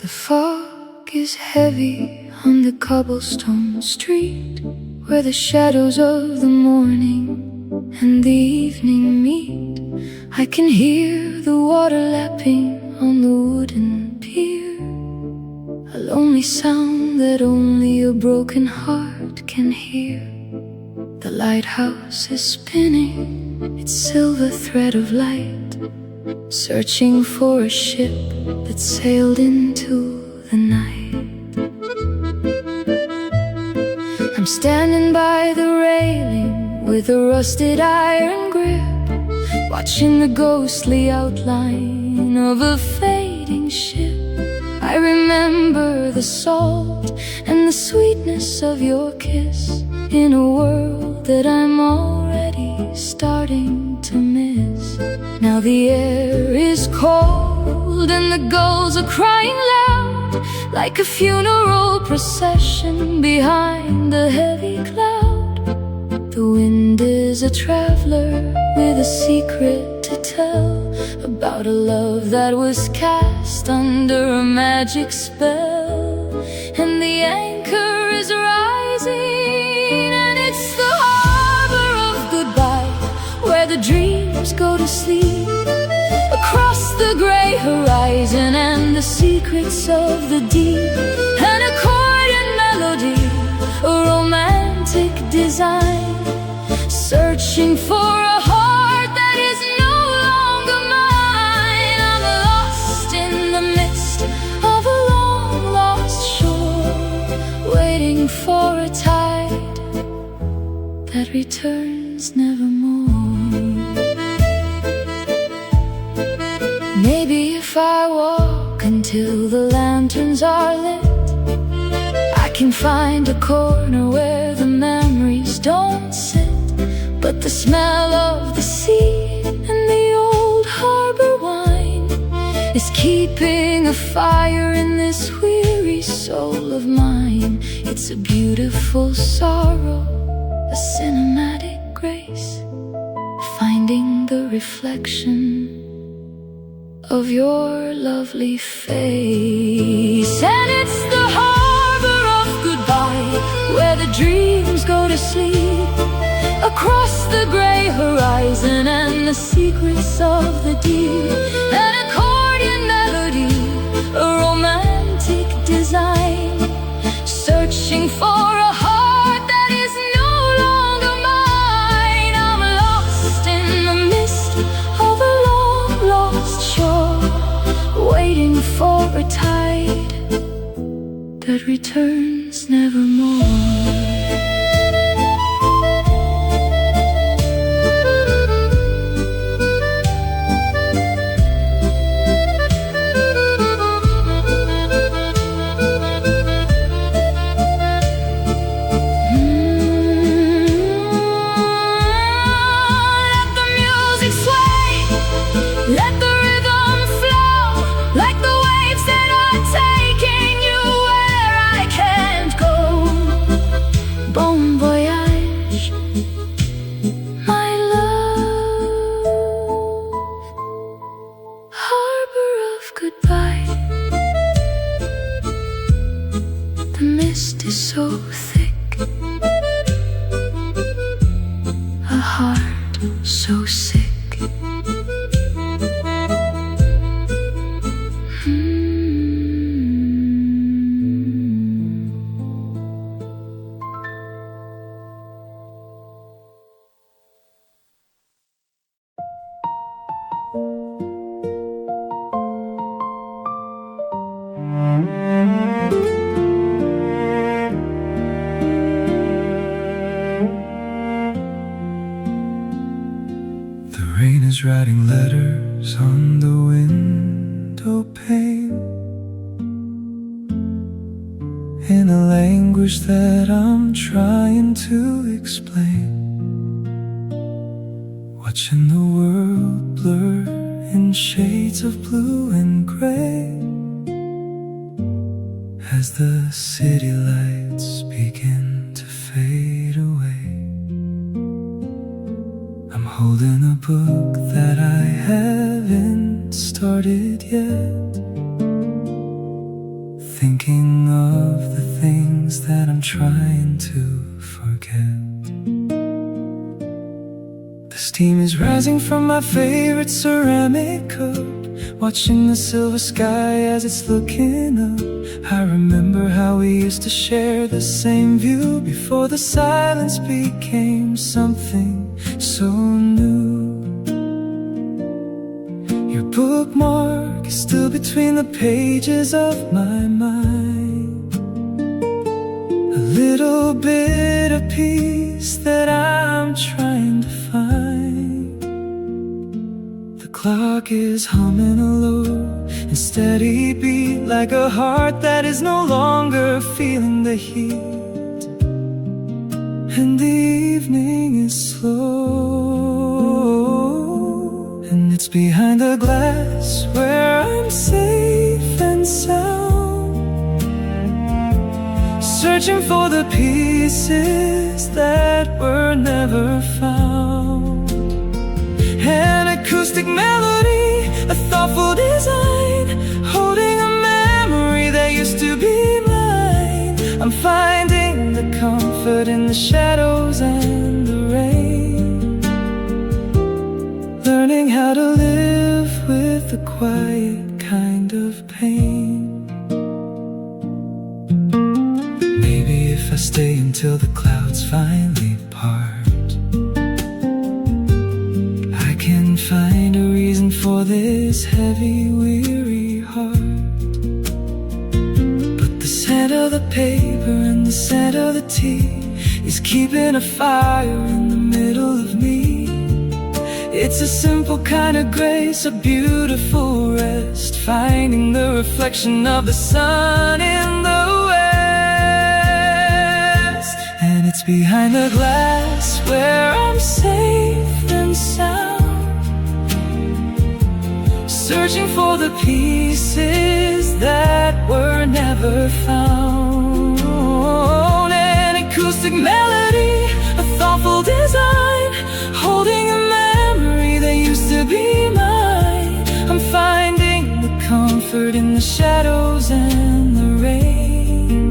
The fog is heavy on the cobblestone street, where the shadows of the morning and the evening meet. I can hear the water lapping on the wooden pier, a lonely sound that only a broken heart can hear. The lighthouse is spinning its silver thread of light, searching for a ship that sailed into the night. I'm standing by the railing with a rusted iron grip, watching the ghostly outline of a fading ship. I remember the salt and the sweetness of your kiss, in a world that I'm already starting to miss. Now the air is cold and the gulls are crying loud, like a funeral procession behind a heavy cloud. The wind is a traveler with a secret to tell, about a love that was cast under a magic spell. And the anchor is rising, and it's the harbor of goodbye, where the dreams go to sleep, across the gray horizon and the secrets of the deep. An accordion melody, a romantic design, searching for a heart that is no longer mine. I'm lost in the midst of a long lost shore, waiting for a tide that returns nevermore. Maybe if I walk until the lanterns are lit, I can find a corner where the memories don't sit. But the smell of the sea and the old harbor wine is keeping a fire in this weary soul of mine. It's a beautiful sorrow, a cinematic grace, finding the reflection of your lovely face. And it's the harbor of goodbye, where the dreams go to sleep, across the gray horizon and the secrets of the deep. An accordion melody, a romantic design, searching for a heart that is no longer mine. I'm lost in the mist of a long lost shore, waiting for a tide that returns nevermore. page, writing letters on the window pane, in a language that I'm trying to explain. Watching the world blur in shades of blue and gray, as the city lights begin to fade away. I'm holding a book that I haven't started yet, thinking of the things that I'm trying to forget. The steam is rising from my favorite ceramic cup, watching the silver sky as it's looking up. I remember how we used to share the same view before the silence became something so new. Your bookmark is still between the pages of my mind, a little bit of peace that I'm trying to find. The clock is humming a low and steady beat, like a heart that is no longer feeling the heat. And the evening is slow, and it's behind the glass where I'm safe and sound, searching for the pieces that were never found. An acoustic melody, a thoughtful design, holding a memory that used to be mine. I'm finding the comfort in the shadows and the rain, learning how to live with the quiet kind of pain. Maybe if I stay until the clouds finally part, I can find a reason for this heavy, weary heart. But the scent of the paper and the scent of the tea is keeping a fire in the middle of me. It's a simple kind of grace, a beautiful rest, finding the reflection of the sun in the west. And it's behind the glass where I'm safe and sound, searching for the pieces that were never found. An acoustic melody, a thoughtful design, holding a memory that used to be mine. I'm finding the comfort in the shadows and the rain,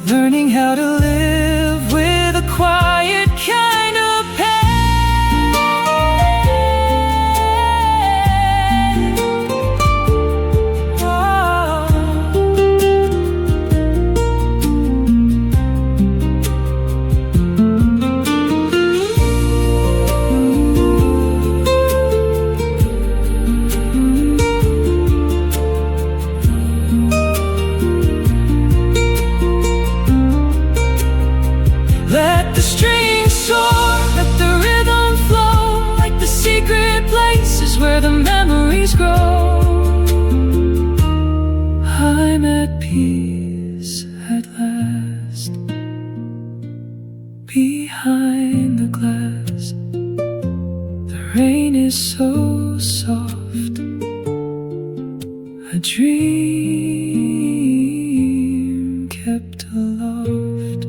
learning how to live with a quiet kind of pain. Where the memories grow, I'm at peace at last, behind the glass. The rain is so soft, a dream kept aloft.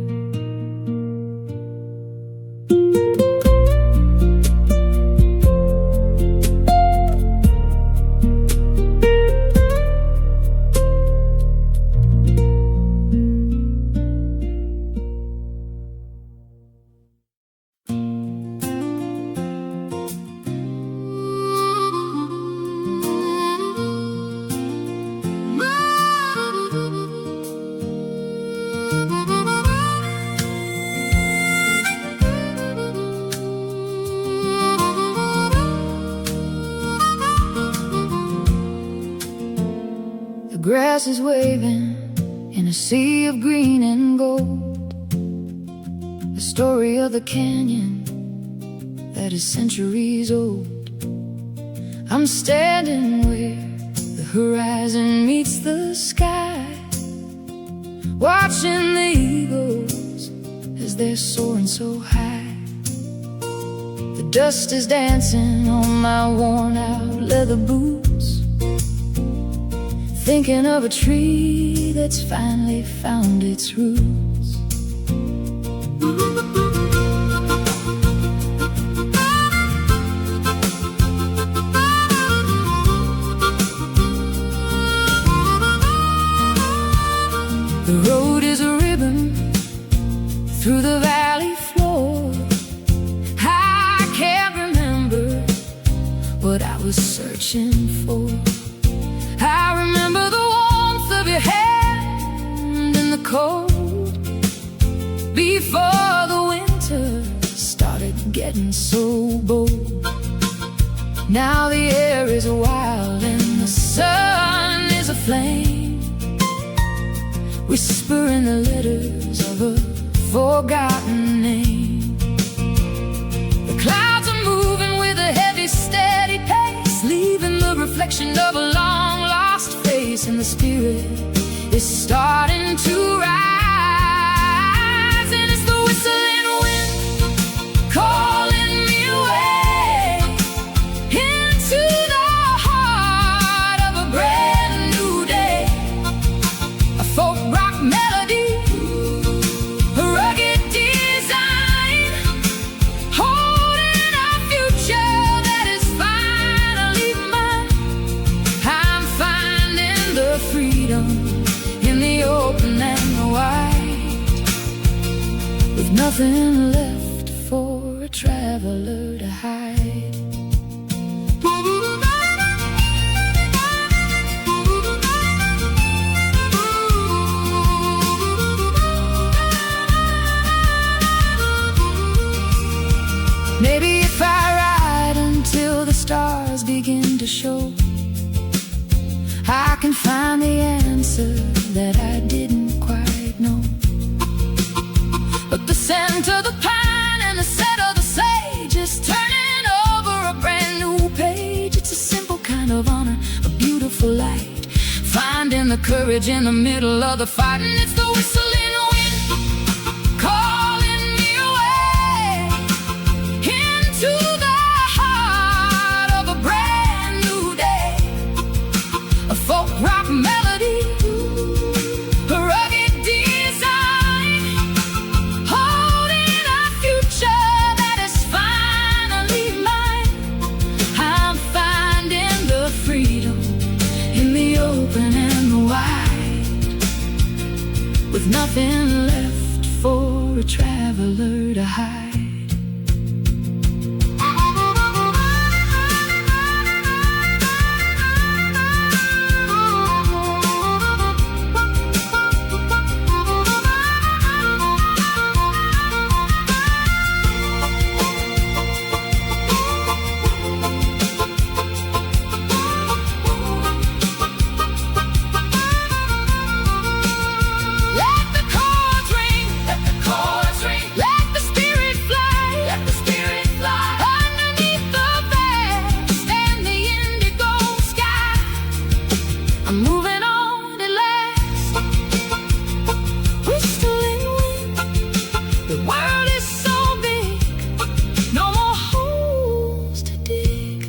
The grass is waving in a sea of green and gold, the story of the canyon that is centuries old. I'm standing where the horizon meets the sky, watching the eagles as they're soaring so high. The dust is dancing on my worn out leather boots, thinking of a tree that's finally found its roots. The road is a ribbon through the valley floor. I can't remember what I was searching for. I remember the warmth of your hand in the cold, before the winter started getting so bold. Now the air is wild and the sun is aflame, whispering the letters of a forgotten name. The clouds are moving with a heavy, steady pace, leaving the reflection of a long-lost face, and the spirit is starting to rise. And it's the whistling wind calling me away into the heart of a brand new day. A folk rock melody, a rugged design, holding a future that is finally mine. I'm finding the freedom in the open and the wide, with nothing left for a traveler to hide. Maybe if I ride until the stars begin to show, I can find the answer that I didn't quite know. But the scent of the pine and the set of the sage is turning over a brand new page. It's a simple kind of honor, a beautiful light, finding the courage in the middle of the fight. And it's the whistling wind calling me away into the heart of a brand new day. A folk rock melody, a rugged design, holding a future that is finally mine. I'm finding the freedom in the open and the wide, with nothing left for a traveler to hide. Let the chords ring, let the chords ring, let the spirit fly, let the spirit fly, underneath the vast and the indigo sky. I'm moving on at last, whistling wind. The world is so big, no more holes to dig.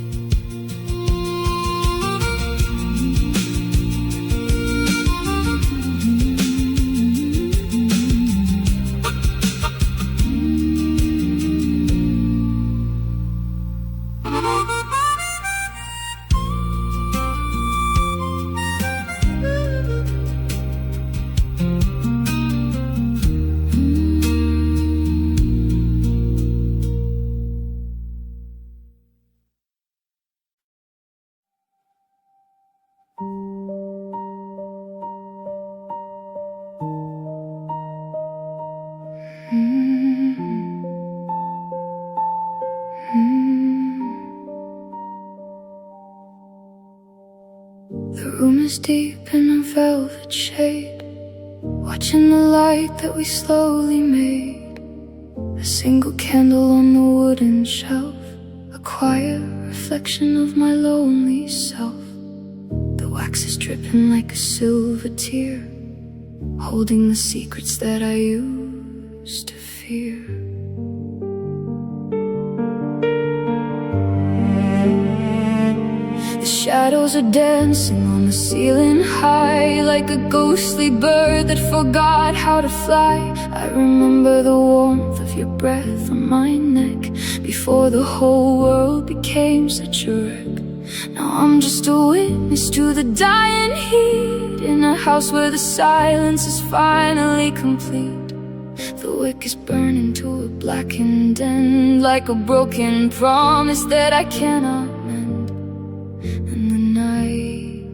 The room is deep in a velvet shade, watching the light that we slowly made. A single candle on the wooden shelf, quiet reflection of my lonely self. The wax is dripping like a silver tear, holding the secrets that I used to fear. The shadows are dancing on the ceiling high, like a ghostly bird that forgot how to fly. I remember the warmth of your breath on my neck, before the whole world became such a wreck. Now I'm just a witness to the dying heat, in a house where the silence is finally complete. The wick is burning to a blackened end, like a broken promise that I cannot mend. And the night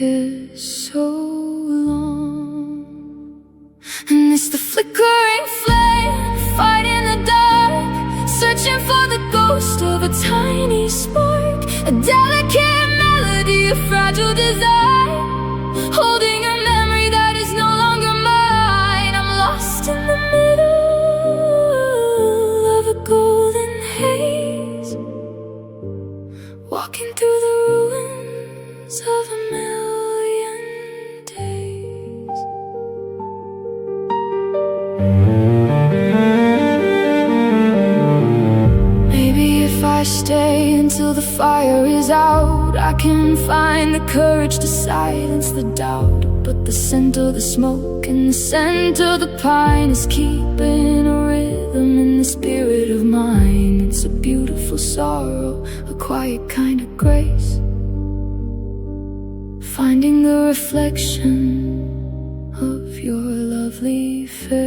is so long, and it's the flickering flame, fighting the dark, searching for the ghost of a tiny spark, a delicate melody, a fragile desire, holding a memory that is no longer mine. I'm lost in the middle of a golden haze, walking through the ruins of a million days. Maybe if I stay until the fire is out, I can find the courage to silence the doubt. But the scent of the smoke and the scent of the pine is keeping a rhythm in the spirit of mine. It's a beautiful sorrow, a quiet kind of grace, finding the reflection of your lovely face.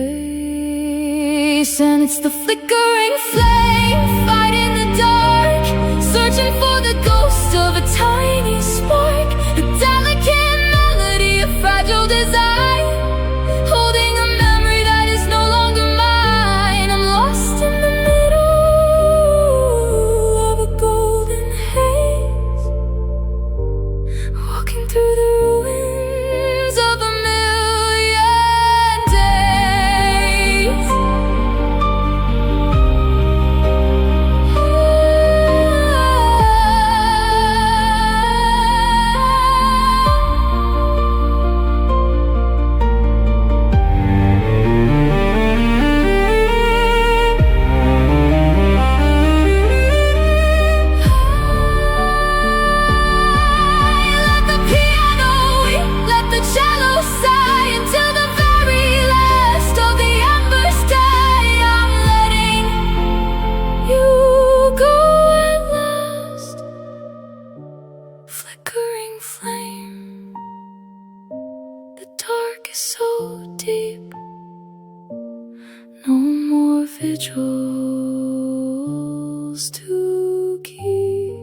And it's the flickering flame, fighting the dark, searching for the ghost of a tiny spark, a delicate melody, a fragile desire, holding a memory that is no longer mine. I'm lost in the middle of a golden haze, walking through the ruins of a million days. Let the piano weep, let the cello sigh, until the very last of the embers die. I'm letting you go at last, flickering flame. The dark is so deep, no more vigils to keep.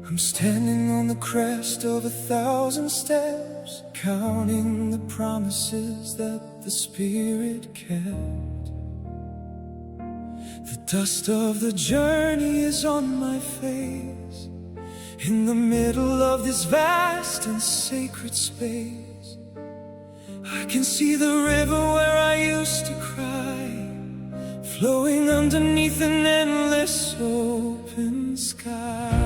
I'm standing on the crest of 1,000 steps, counting the promises that the Spirit kept. The dust of the journey is on my face, in the middle of this vast and sacred space. I can see the river where I used to cry, flowing underneath an endless open sky.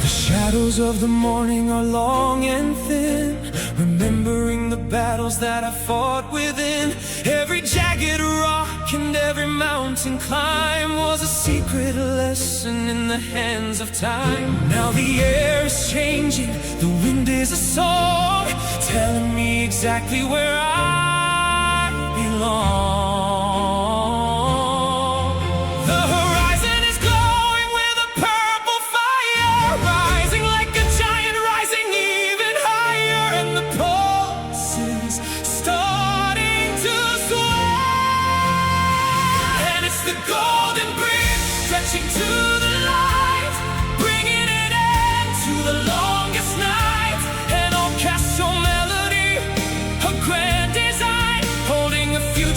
The shadows of the morning are long and thin, remembering the battles that I fought within. Every jagged rock and every mountain climb was a secret lesson in the hands of time. Now the air is changing, the wind is a song, telling me exactly where I belong. The horizon is glowing with a purple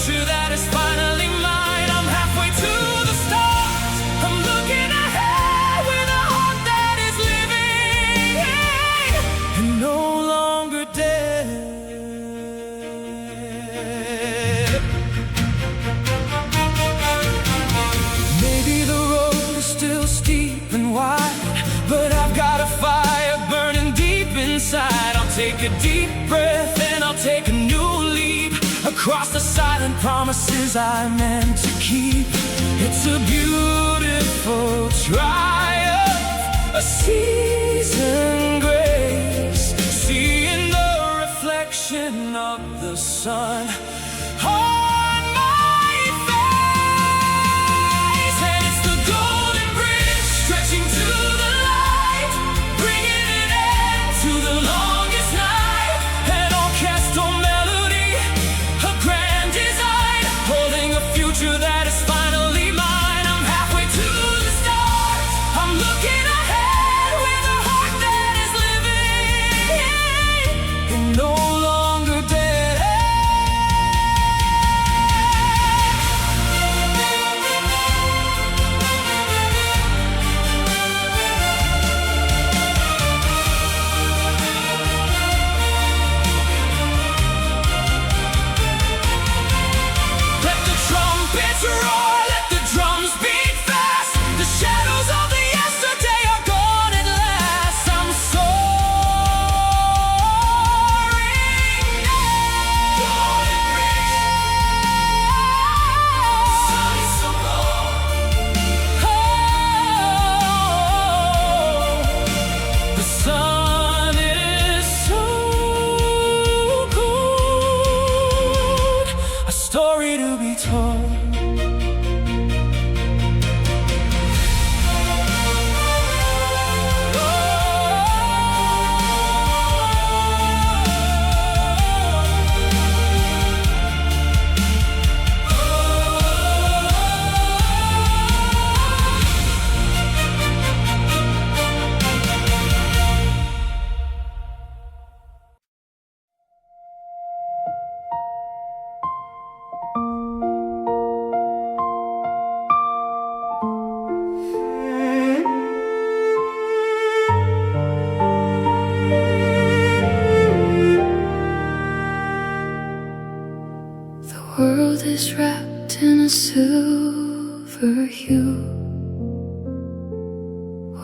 future that is finally mine. I'm halfway to the stars. I'm looking ahead with a heart that is living and no longer dead. Maybe the road is still steep and wide, but I've got a fire burning deep inside. I'll take a deep breath and I'll take a new leap across the silent promises I meant to keep. It's a beautiful triumph, a seasoned grace, seeing the reflection of the sun on my face. And it's the golden bridge stretching to the light, bringing an end to the longest night. An orchestral melody, a grand design, holding a future that is finally mine. I'm halfway to the stars. I'm looking ahead with a heart that is living and no longer dead. Let the trumpets roar, let the drums beat fast. The shadows of the yesterday are gone at last. I'm soaring now. Golden bridge, sun is so low. The sun is so cold, a story to be told. The world is wrapped in a silver hue,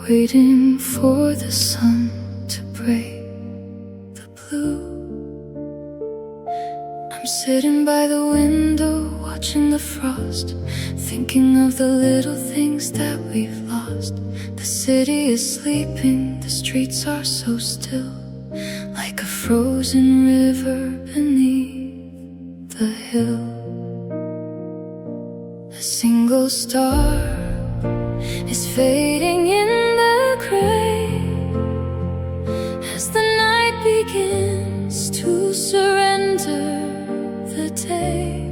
waiting for the sun to break the blue. I'm sitting by the window, watching the frost, thinking of the little things that we've lost. The city is sleeping, the streets are so still, like a frozen river beneath the hill. A single star is fading in the gray as the night begins to surrender the day.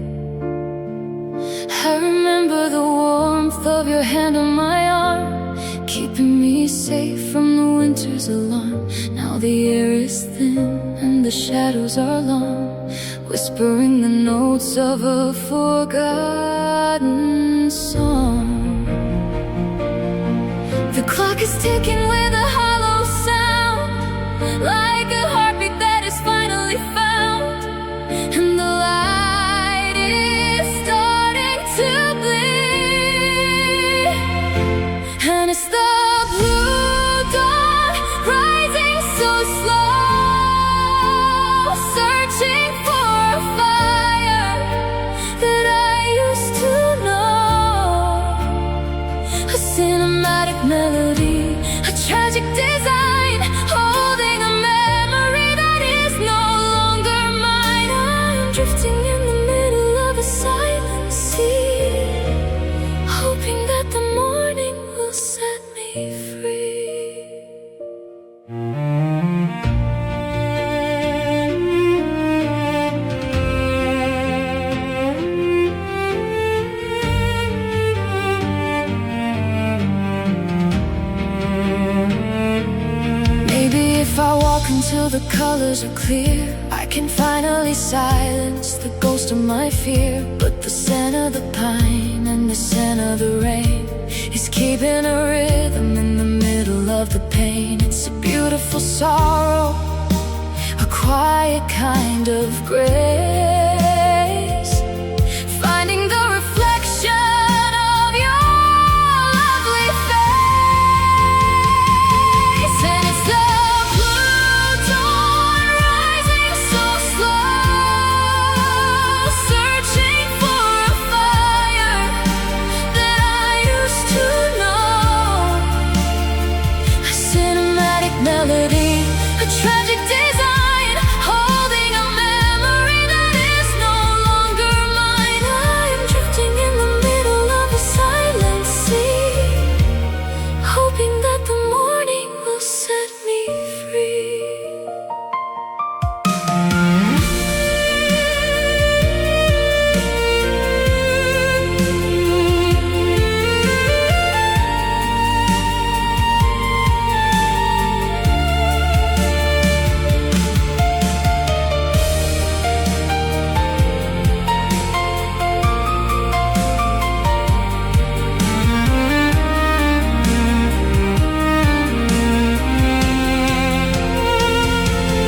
I remember the warmth of your hand on my arm, keeping me safe from the winter's alarm. Now the air is thin and the shadows are long, whispering the notes of a forgotten song. The clock is ticking with a hollow sound, like a heartbeat that is finally found. And the light is starting to bleed, and it's the blue dawn rising so slow, searching for a fire that I used to know. A cinematic melody, a tragic design, holding a memory that is no longer mine. I'm drifting in the middle of a silent sea, hoping that the morning will set me free. Maybe if I walk until the colors are clear, I can finally silence the ghost of my fear, but the scent of the pine and the scent of the rain is keeping a rhythm in the middle of the pain. It's a beautiful sorrow, a quiet kind of grace, finding the reflection of your lovely face. And it's the blue dawn rising so slow, searching for a fire that I used to know. A cinematic melody, a tragic design, holding a memory that is no longer mine. I am drifting in the middle of a silent sea, hoping that the morning will set me free.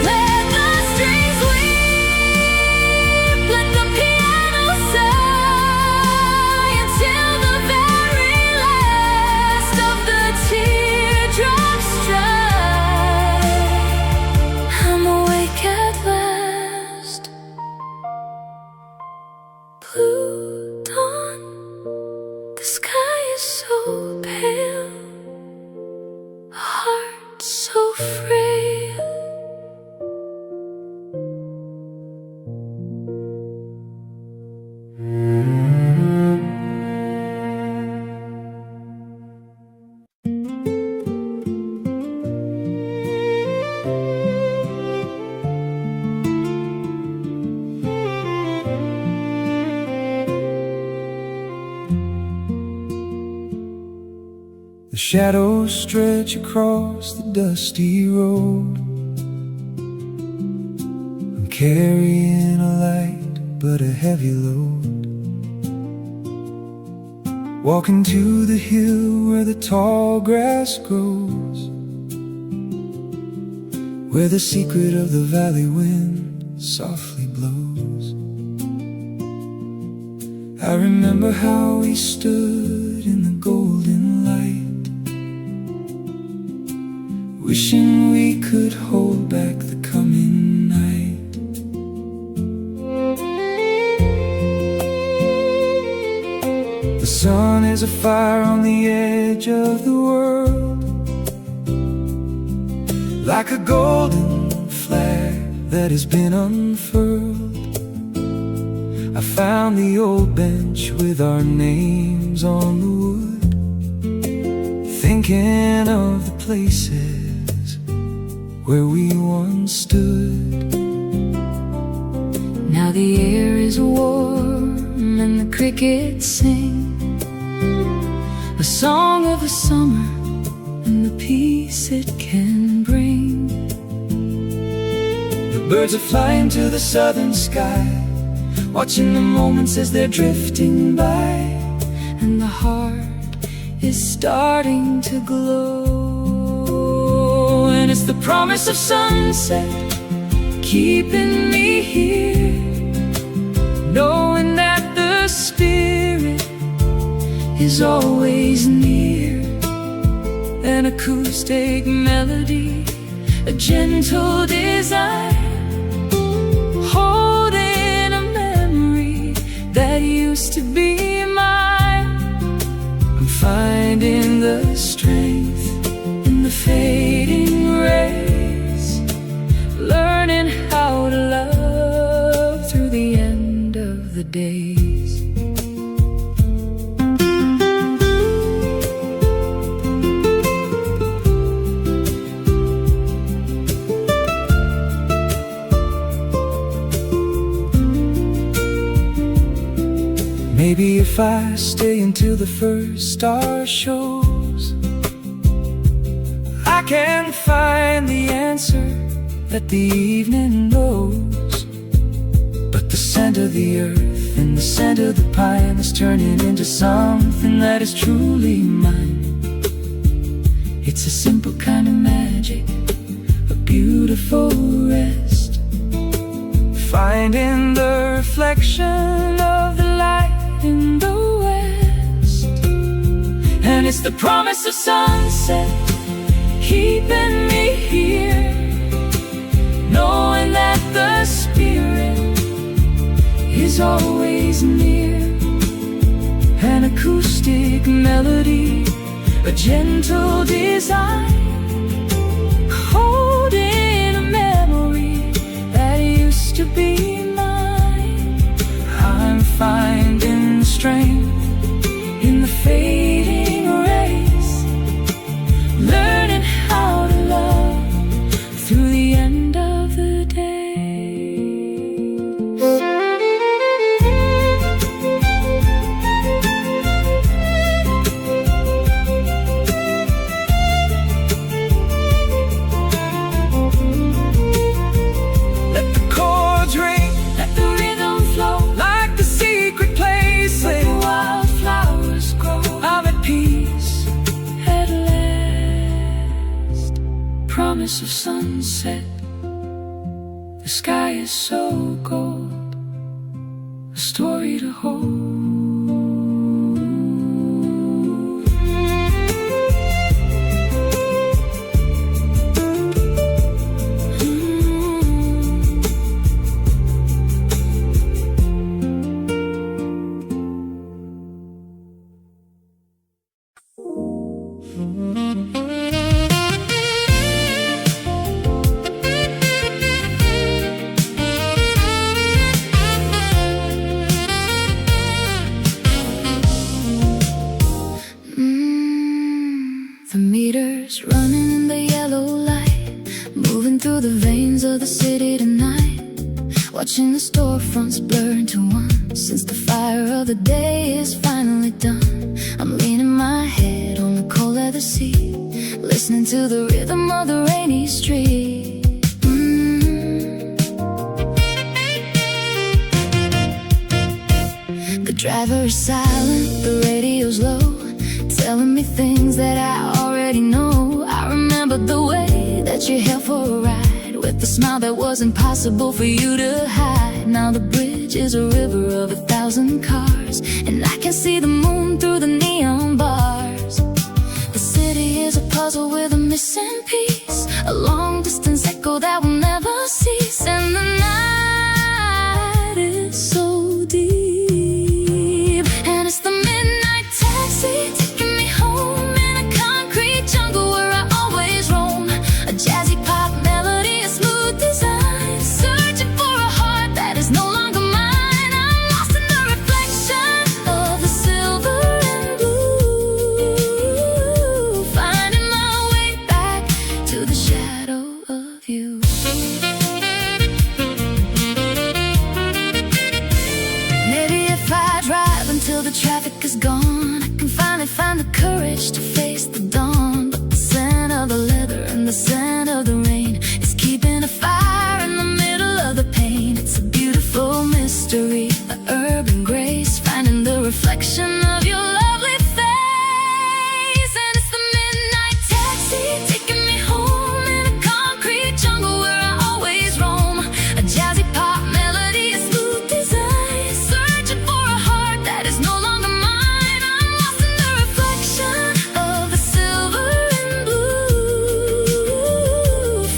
Let the strings weep, let the piano sigh, until the very last of the teardrops dry. I'm awake at last. Blue dawn, the sky is so pale, a heart so frail. The shadows stretch across the dusty road. I'm carrying a light but a heavy load, walking to the hill where the tall grass grows, where the secret of the valley wind softly blows. I remember how we stood in the golden light, wishing we could hold back the coming night. The sun is a fire on the edge of the world, like a golden flag that has been unfurled. I found the old bench with our names on the wood, thinking of the places where we once stood. Now the air is warm and the crickets sing a song of the summer and the peace it can bring. The birds are flying to the southern sky, watching the moments as they're drifting by, And the heart is starting to glow. And it's the promise of sunset keeping me here, knowing that the spirit is always near. An acoustic melody, a gentle design, holding a memory that used to be mine. I'm finding the strength In the fading rays, learning how to love through the end of the days. Maybe if I stay until the first star shows, I can find the answer that the evening knows. scent of the earth, in the scent of the pine is turning into something that is truly mine. It's a simple kind of magic, a beautiful rest, finding the reflection of the light in the west. And it's the promise of sunset keeping me here, knowing that the spirit is always near. An acoustic melody, a gentle design, holding a memory that used to be mine. I'm finding strength in the fading rays, learning how to love through the end of the day. Promise of sunset, the sky is so gold, a story to hold. The meters running in the yellow light, moving through the veins of the city tonight, watching the storefronts blur into one. Since the fire of the day is finally done, I'm leaning my head on the cold leather seat, listening to the rhythm of the rainy street. The driver is silent, the radio's low, telling me things that I already know. I remember the way that you held for a ride, with a smile that was impossible for you to hide. Now the bridge is a river of 1,000 cars, and I can see the moon through the neon bars. The city is a puzzle with a missing piece, a long distance echo that will never cease. And the night is so deep, and it's the midnight taxi taking me home in a concrete jungle where I always roam. A jazzy pop melody, a smooth design, searching for a heart that is no longer mine. I'm lost in the reflection of the silver and blue, finding my way back to the shadow of you. Maybe if I drive until the traffic is gone, I can finally find the courage to face the dawn. But the scent of the leather and the scent of the rain is keeping a fire in the middle of the pain. It's a beautiful mystery, the urban grace, finding the reflection of your lovely face. And it's the midnight taxi taking me home in a concrete jungle where I always roam. A jazzy pop melody, a smooth design, searching for a heart that is no longer mine. I'm lost in the reflection of the silver and blue,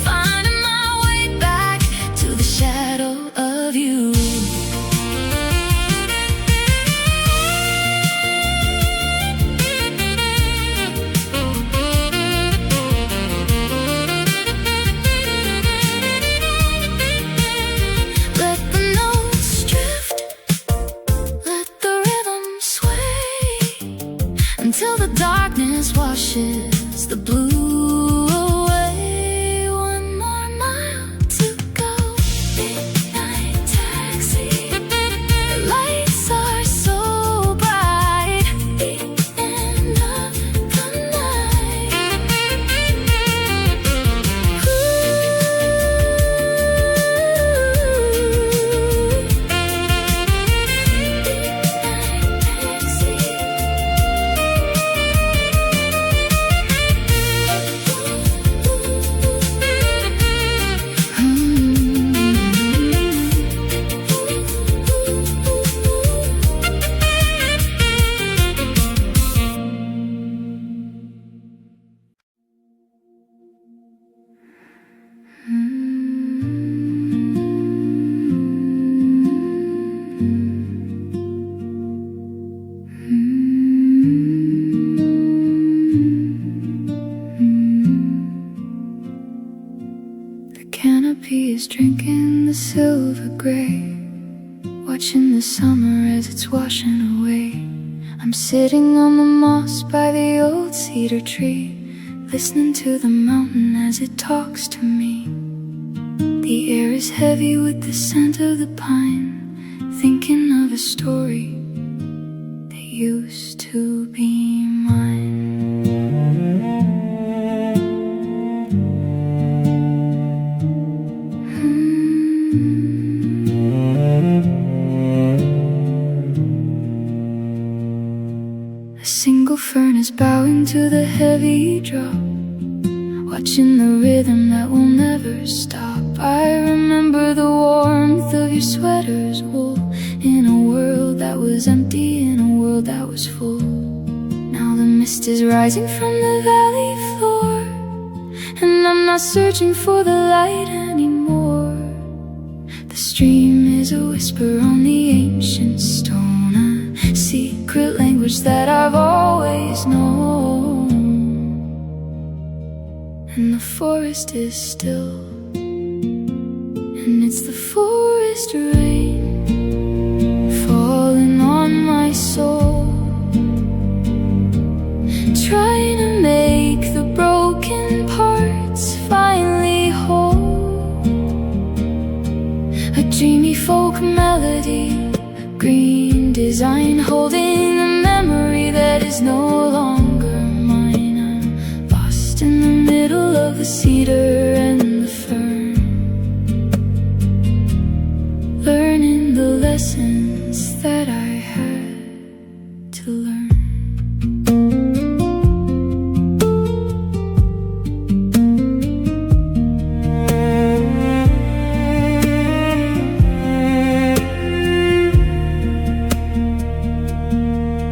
finding my way back to the shadow of you. Let the notes drift, let the rhythm sway, until the darkness washes the blue away. One more mile to go, midnight taxi. The lights are so bright, the end of the night. Ooh. is washing away. I'm sitting on the moss by the old cedar tree, listening to the mountain as it talks to me. The air is heavy with the scent of the pine, thinking of a story that used to be mine. A single furnace bowing to the heavy drop, watching the rhythm that will never stop. I remember the warmth of your sweater's wool, in a world that was empty, in a world that was full. Now the mist is rising from the valley floor, and I'm not searching for the light anymore. The stream is a whisper on the ancient stone, a secret language that I've always known. And the forest is still, and it's the forest rain falling on my soul, trying to make the broken parts finally whole. A dreamy folk melody, green design holding a memory that is no longer mine. I'm lost in the middle of the cedar and the fern, learning the lessons that I had to learn.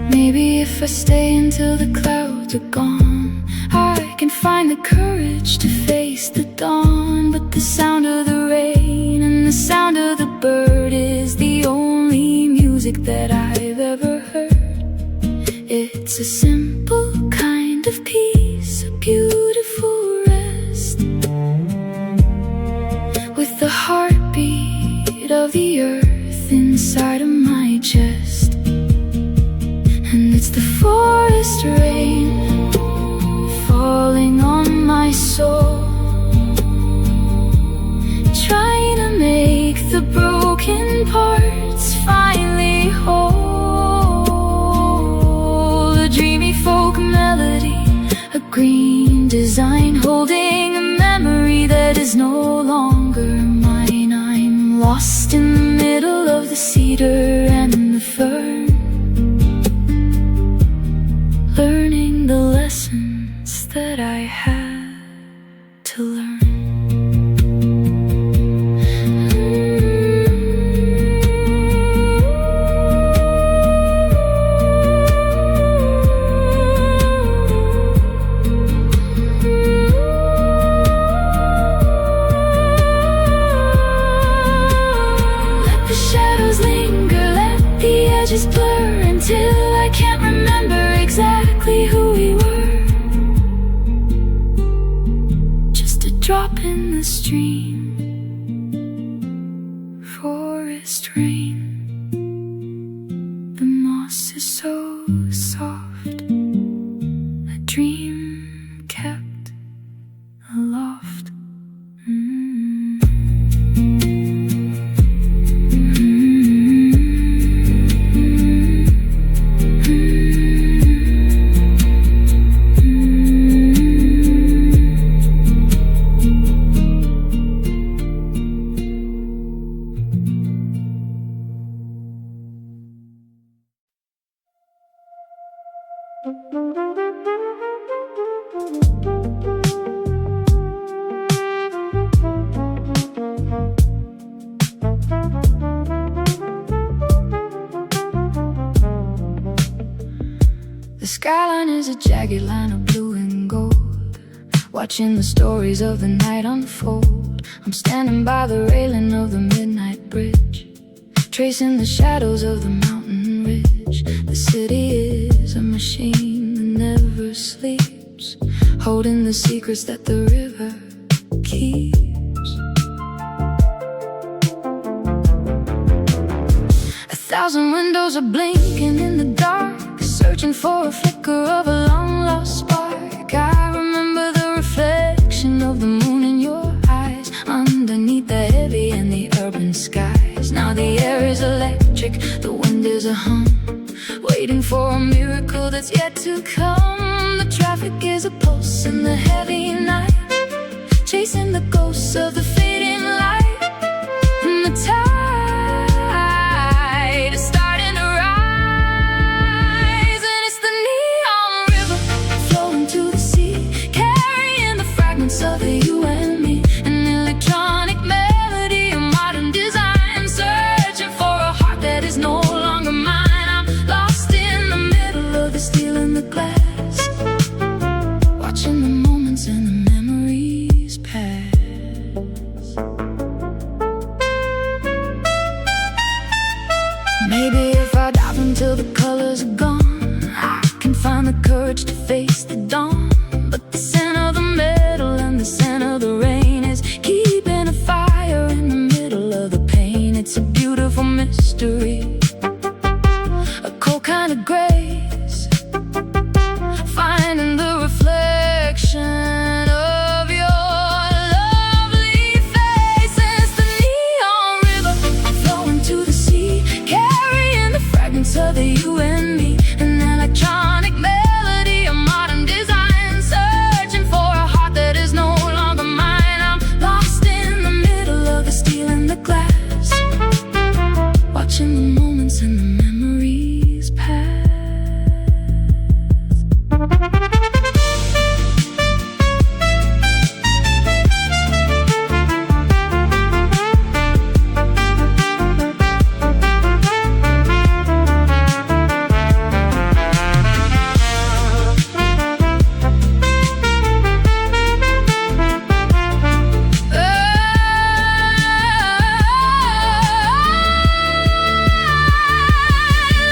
Maybe if I stay until the clouds are gone, I can find the courage to face the dawn. But the sound of the rain and the sound of the bird is the only music that I've ever heard. It's a simple kind of peace, a beautiful rest, with the heartbeat of the earth inside of my chest. And it's the forest rain falling on my soul, trying to make the broken parts finally whole. A dreamy folk melody, a green design holding a memory that is no longer mine. I'm lost in the middle of the cedar and the fern, learning the lessons that I had to learn. Let the shadows linger, let the edges blur, until I can't remember exactly who we were. Just a drop in the stream, forest rain. The moss is so soft, a dream kept aloft. The skyline is a jagged line of blue and gold, watching the stories of the night unfold. I'm standing by the railing of the midnight bridge, tracing the shadows of the mountain ridge. The city is a machine that never sleeps, holding the secrets that the river keeps. 1,000 1,000 windows are blinking in the dark, searching for a flicker of a long-lost spark. I remember the reflection of the moon in your eyes, underneath the heavy and the urban skies. Now the air is electric, the wind is a hum, waiting for a miracle that's yet to come. The traffic is a pulse in the heavy night, chasing the ghosts of the fading light. And the tide is starting to rise, and it's the neon river flowing to the sea, carrying the fragments of the you and me. An electronic melody, a modern design, searching for a heart that is no longer mine. I'm lost in the middle of the steel and the glass, watching the moments and the memories pass. Maybe if I dive until the colors are gone, I can find the courage to face the dawn. But the scent of the metal and the scent of the rain is keeping a fire in the middle of the pain. It's a beautiful mystery, a cold kind of grace, finding the reflection of your lovely face. It's the neon river flowing to the sea, carrying the fragments of the you and me. An electronic melody, a modern design, searching for a heart that is no longer mine. I'm lost in the middle of the steel and the glass, watching the moments and the memories pass.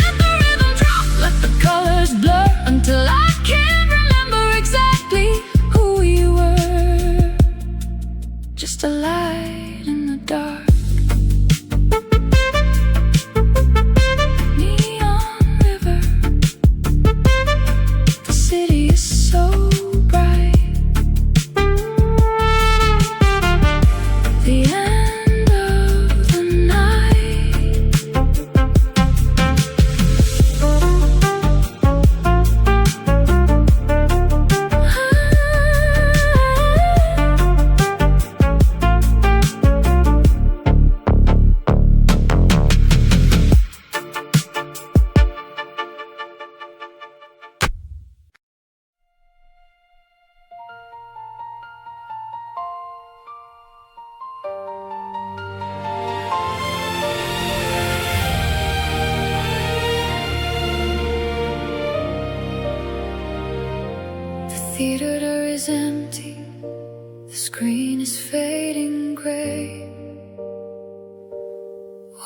Let the rhythm drop, let the colors blur, until I can't remember exactly who you were. Just a light in the dark. Neon river, the city is so bright. The end of the night. The theater is empty, the screen is fading gray,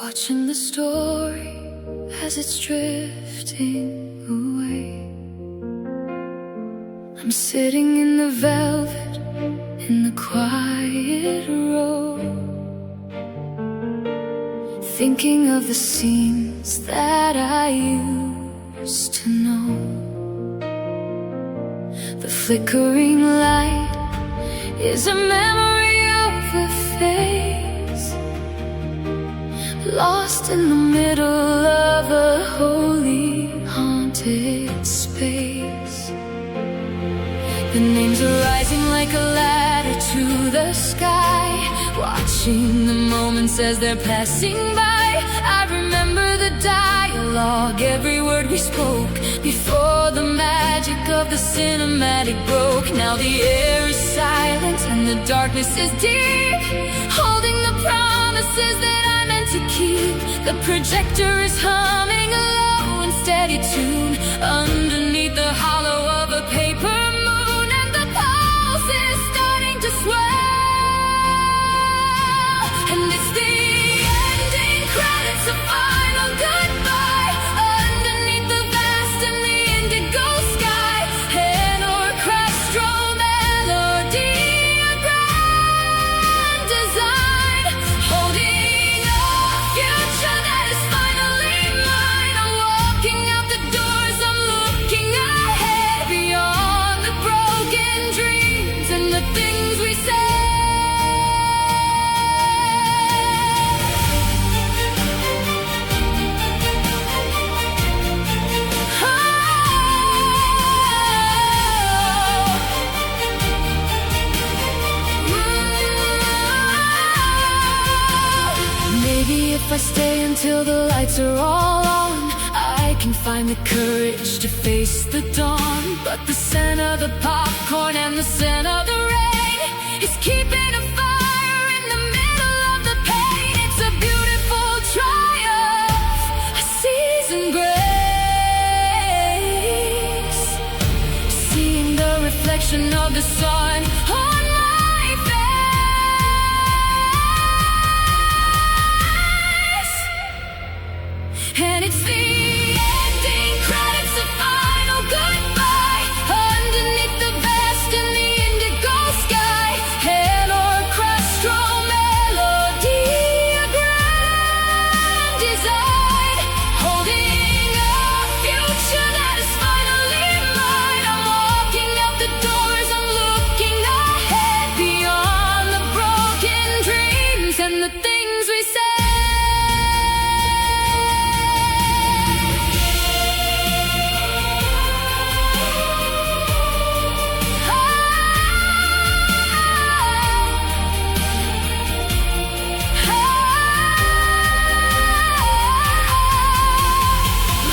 watching the story as it's drifting away. I'm sitting in the velvet, in the quiet road, thinking of the scenes that I used to know. The flickering light is a memory of a face, lost in the middle of a holy haunted space. The names are rising like a ladder to the sky, watching the moments as they're passing by. I remember the dialogue, every word we spoke, before the magic of the cinematic broke. Now the air is silent and the darkness is deep, holding the promises that I meant to keep. The projector is humming a low and steady tune underneath the hollow of a paper moon, and the pulse is starting to swell, and it's the ending credits, a final goodbye underneath the vast and the indigo sky. An orchestral melody, a grand design, holding a future that is finally until the lights are all on. I can find the courage to face the dawn, but the scent of the popcorn and the scent of the rain is keeping a fire in the middle of the pain. It's a beautiful triumph, a seasoned grace, seeing the reflection of the sun on my face. And it's the ending credits, a final goodbye underneath the vast in the indigo sky. An orchestral melody, a grand design, holding a future that is finally mine. I'm walking out the doors, I'm looking ahead beyond the broken dreams and the things we said.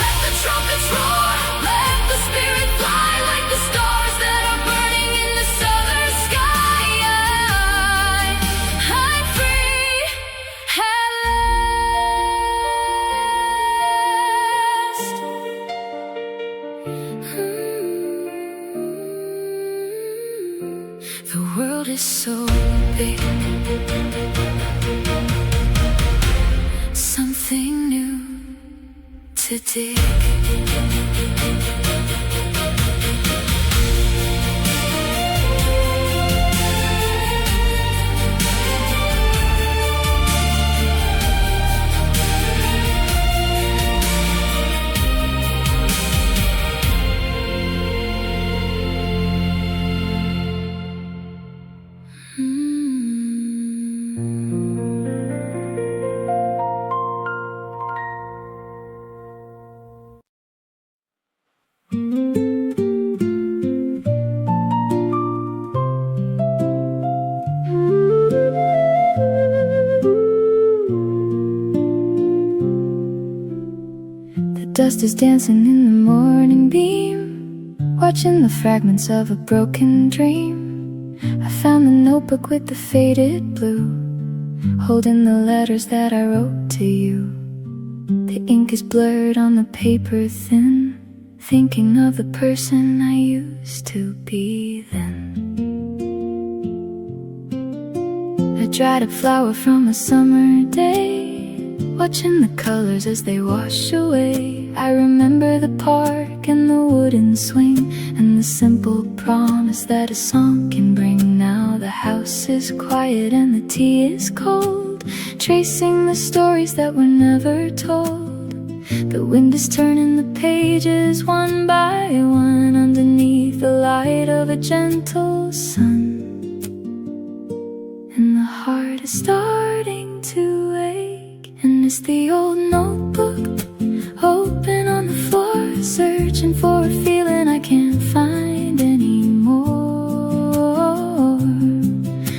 Let the trumpets roar, let the spirit fly like the stars that are burning in the southern sky. I'm free at last. The world is so big, something new to dig. The dust is dancing in the morning beam, watching the fragments of a broken dream. I found the notebook with the faded blue, holding the letters that I wrote to you. The ink is blurred on the paper thin, thinking of the person I used to be then. A dried up flower from a summer day, watching the colors as they wash away. I remember the park and the wooden swing, and the simple promise that a song can bring. Now the house is quiet and the tea is cold, tracing the stories that were never told. The wind is turning the pages one by one, underneath the light of a gentle sun. And the heart is starting to ache, and it's the old notebook open on the floor, searching for a feeling I can't find anymore.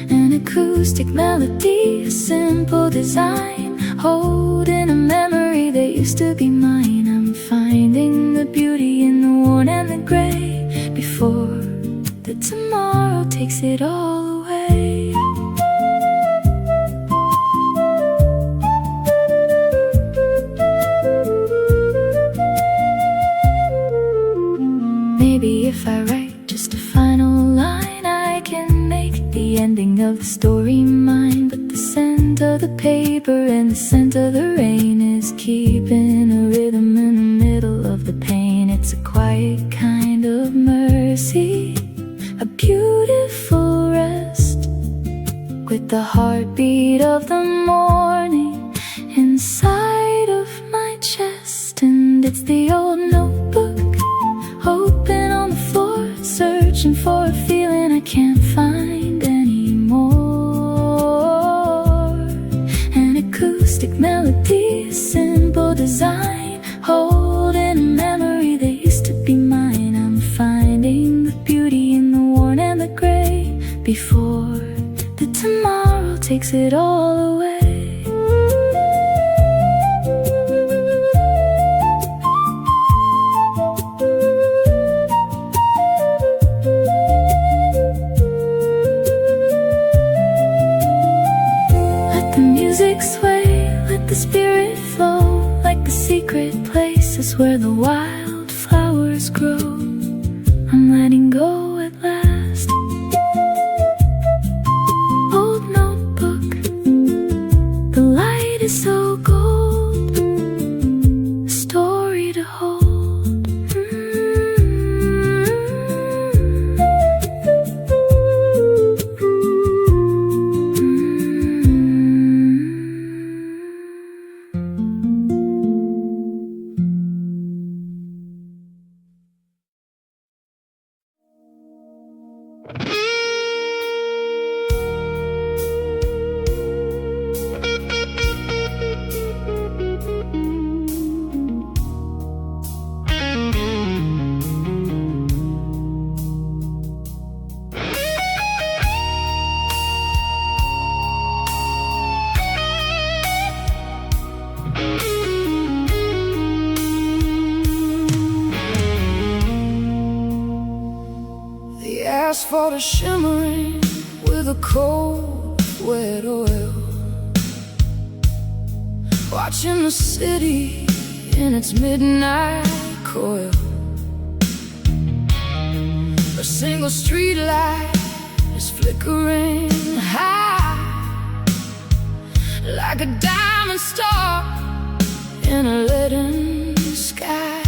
An acoustic melody, a simple design, holding a memory that used to be mine. I'm finding the beauty in the worn and the gray, before the tomorrow takes it all away. Maybe if I write just a final line, I can make the ending of the story mine. But the scent of the paper and the scent of the rain is keeping a rhythm in the middle of the pain. It's a quiet kind of mercy, a beautiful rest, with the heartbeat of the morning inside of my chest. And it's the old notebook open on the floor, searching for a feeling I can't find anymore. An acoustic melody, a simple design, holding a memory that used to be mine. I'm finding the beauty in the worn and the gray, before the tomorrow takes it all away. wildflowers grow. I'm letting go at last. Old notebook, the light is so gold, a story to hold. Asphalt is shimmering with a cold, wet oil, watching the city in its midnight coil. A single streetlight is flickering high, like a diamond star in a leaden sky.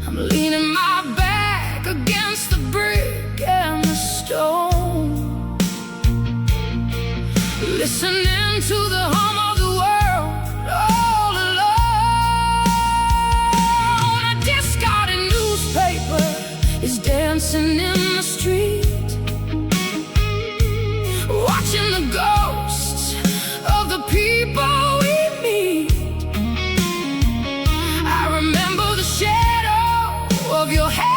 I'm leaning my back against the brick and the stone, listening to the hum of the world all alone. A discarded newspaper is dancing in the street, watching the ghosts of the people we meet. I remember the shadow of your head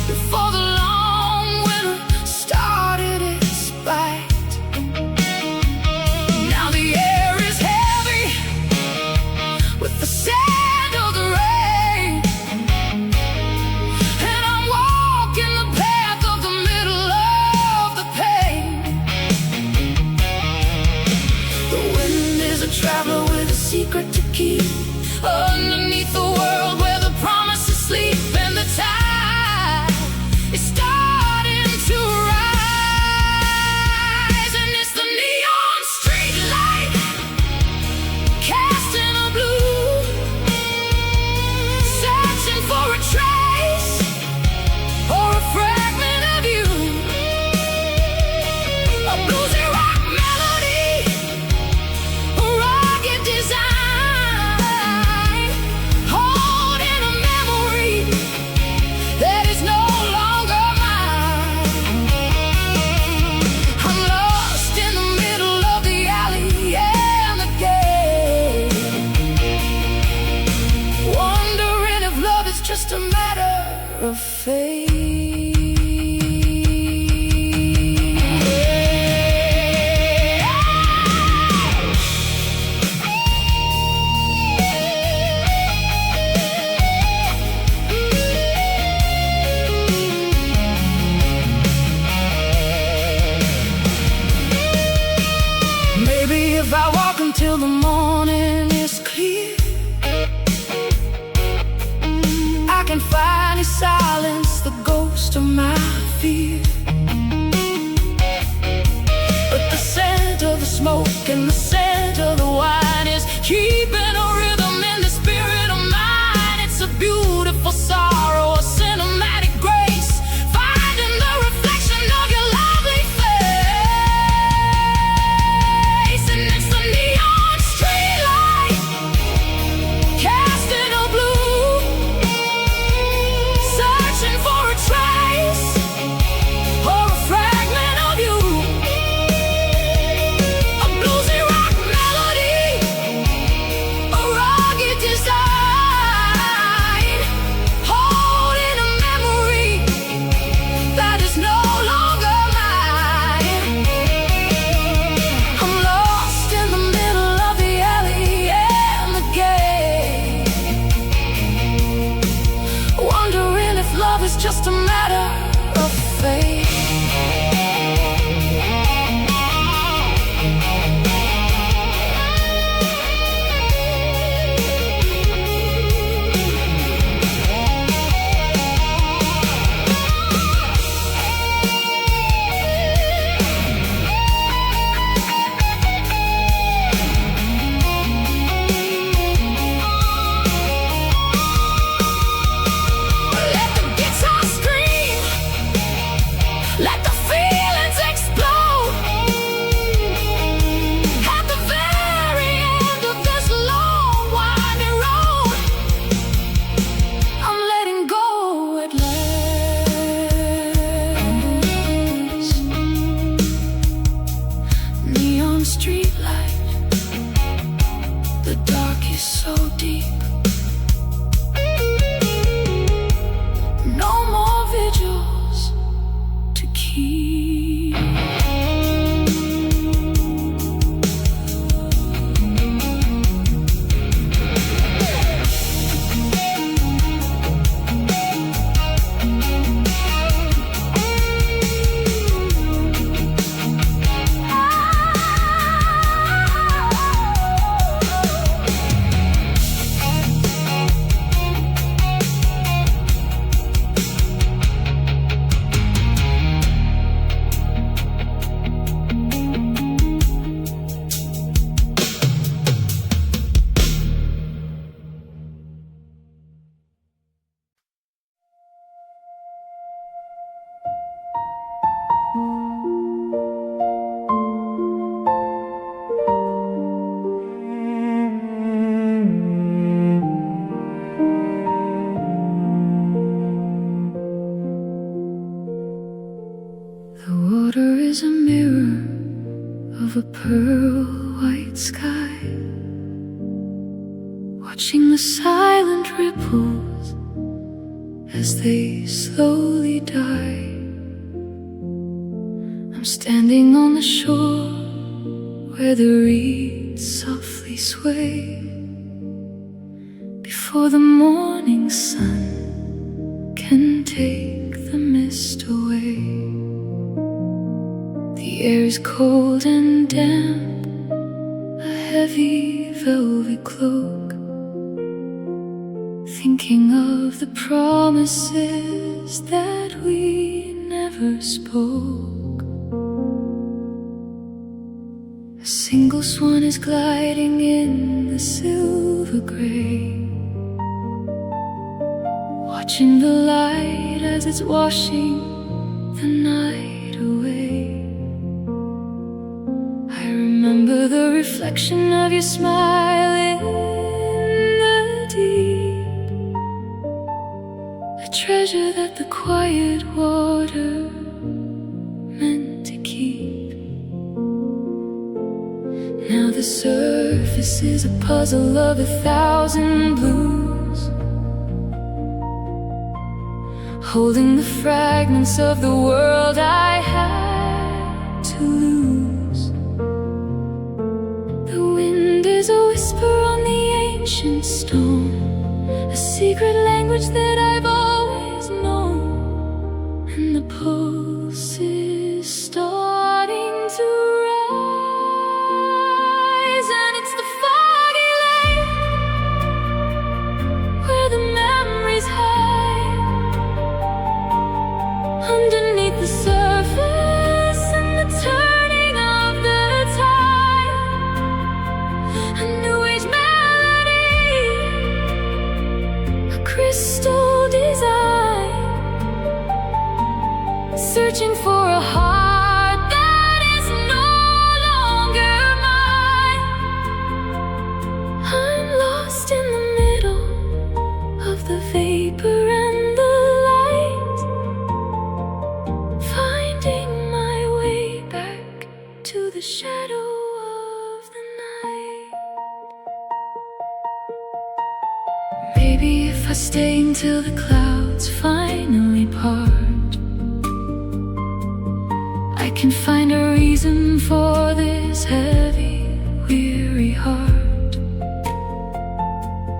before the long winter started its bite. Now the air is heavy with the sand of the rain, and I'm walking the path of the middle of the pain. The wind is a traveler with a secret to keep, underneath the world where the promises sleep, and the tide is starting to rise. And it's the neon street light casting a blue, searching for a trace or a fragment of you. A bluesy rock melody, a rugged design, holding a memory that is no longer mine. I'm lost in the middle of the alley and the gate, wondering if love is just a matter of fate. Maybe if I walk until the morning is clear, I can finally silence the ghost of my fear. But the scent of the smoke and the scent of the wine is keeping a rhythm in the spirit of mine. It's a beautiful sorrow, a cinematic grace, finding the reflection of your lovely face. And it's the neon streetlight casting a blue, searching for a trace or a fragment of you. A bluesy rock melody, watching the silent ripples as they slowly die. I'm standing on the shore where the reeds softly sway before the morning sun can take the mist away. The air is cold and damp, a heavy velvet cloak, thinking of the promises that we never spoke. A single swan is gliding in the silver grey, watching the light as it's washing the night away. I remember the reflection of your smile in the deep, a treasure that the quiet water meant to keep. Now the surface is a puzzle of 1,000 blues, holding the fragments of the world I had to lose. The wind is a whisper on the ancient stone, a secret language that I've always known. And the pulse is starting to rise, and it's the foggy lake where the memories hide underneath the surface and the turning of the tide. A new age melody, a crystal design, searching for a heart that is no longer mine. I'm lost in the middle of the vapor and the light, finding my way back to the shadow of the night. Maybe if I stay until the clouds finally part, I can find a reason for this heavy, weary heart.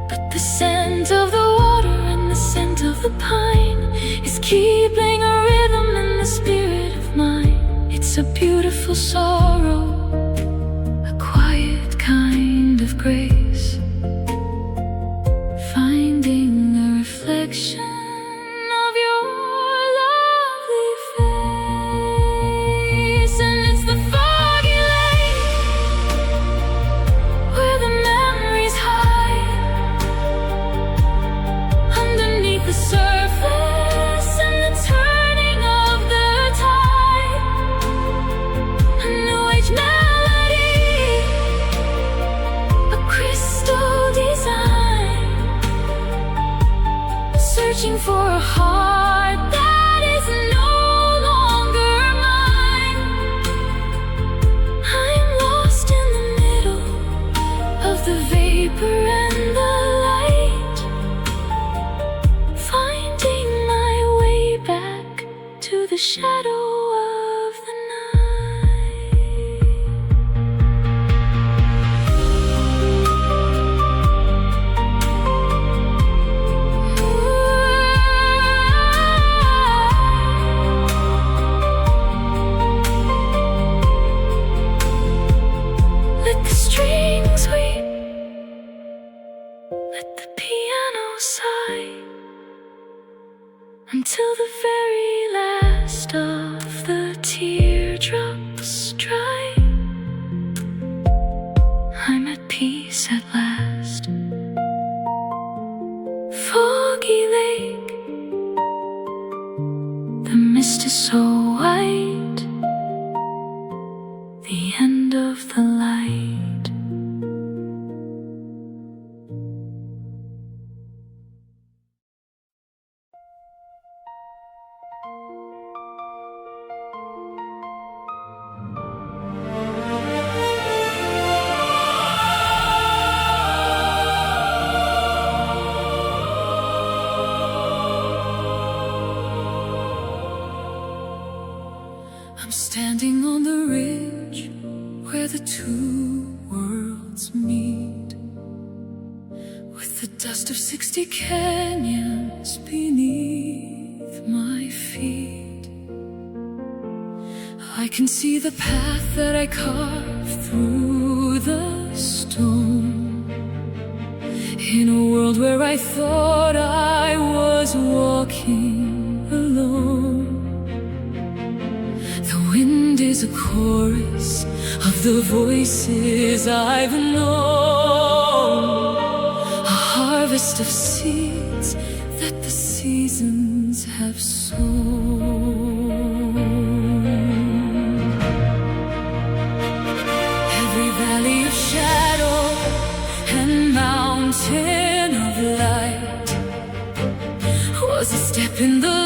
But the scent of the water and the scent of the pine is keeping a rhythm in the spirit of mine. It's a beautiful sorrow, a quiet kind of grace, finding the reflection of your lovely face. And it's the foggy lake where the memories hide underneath the surface and the turning of the tide. A new age melody, a crystal design, searching for a heart that is no longer mine. I'm lost in the middle of the vapor and the light, finding my way back to the shadow of the Let the strings weep, let the piano sigh, until the very last of the teardrops dry. I'm at peace at last. Foggy lake, the mist is so white, the end of the light. standing on the ridge where the two worlds meet, with the dust of 60 canyons beneath my feet. I can see the path that I carved through the stone, in a world where I thought I was walking alone. The wind is a chorus of the voices I've known, a harvest of seeds that the seasons have sown. Every valley of shadow and mountain of light was a step in the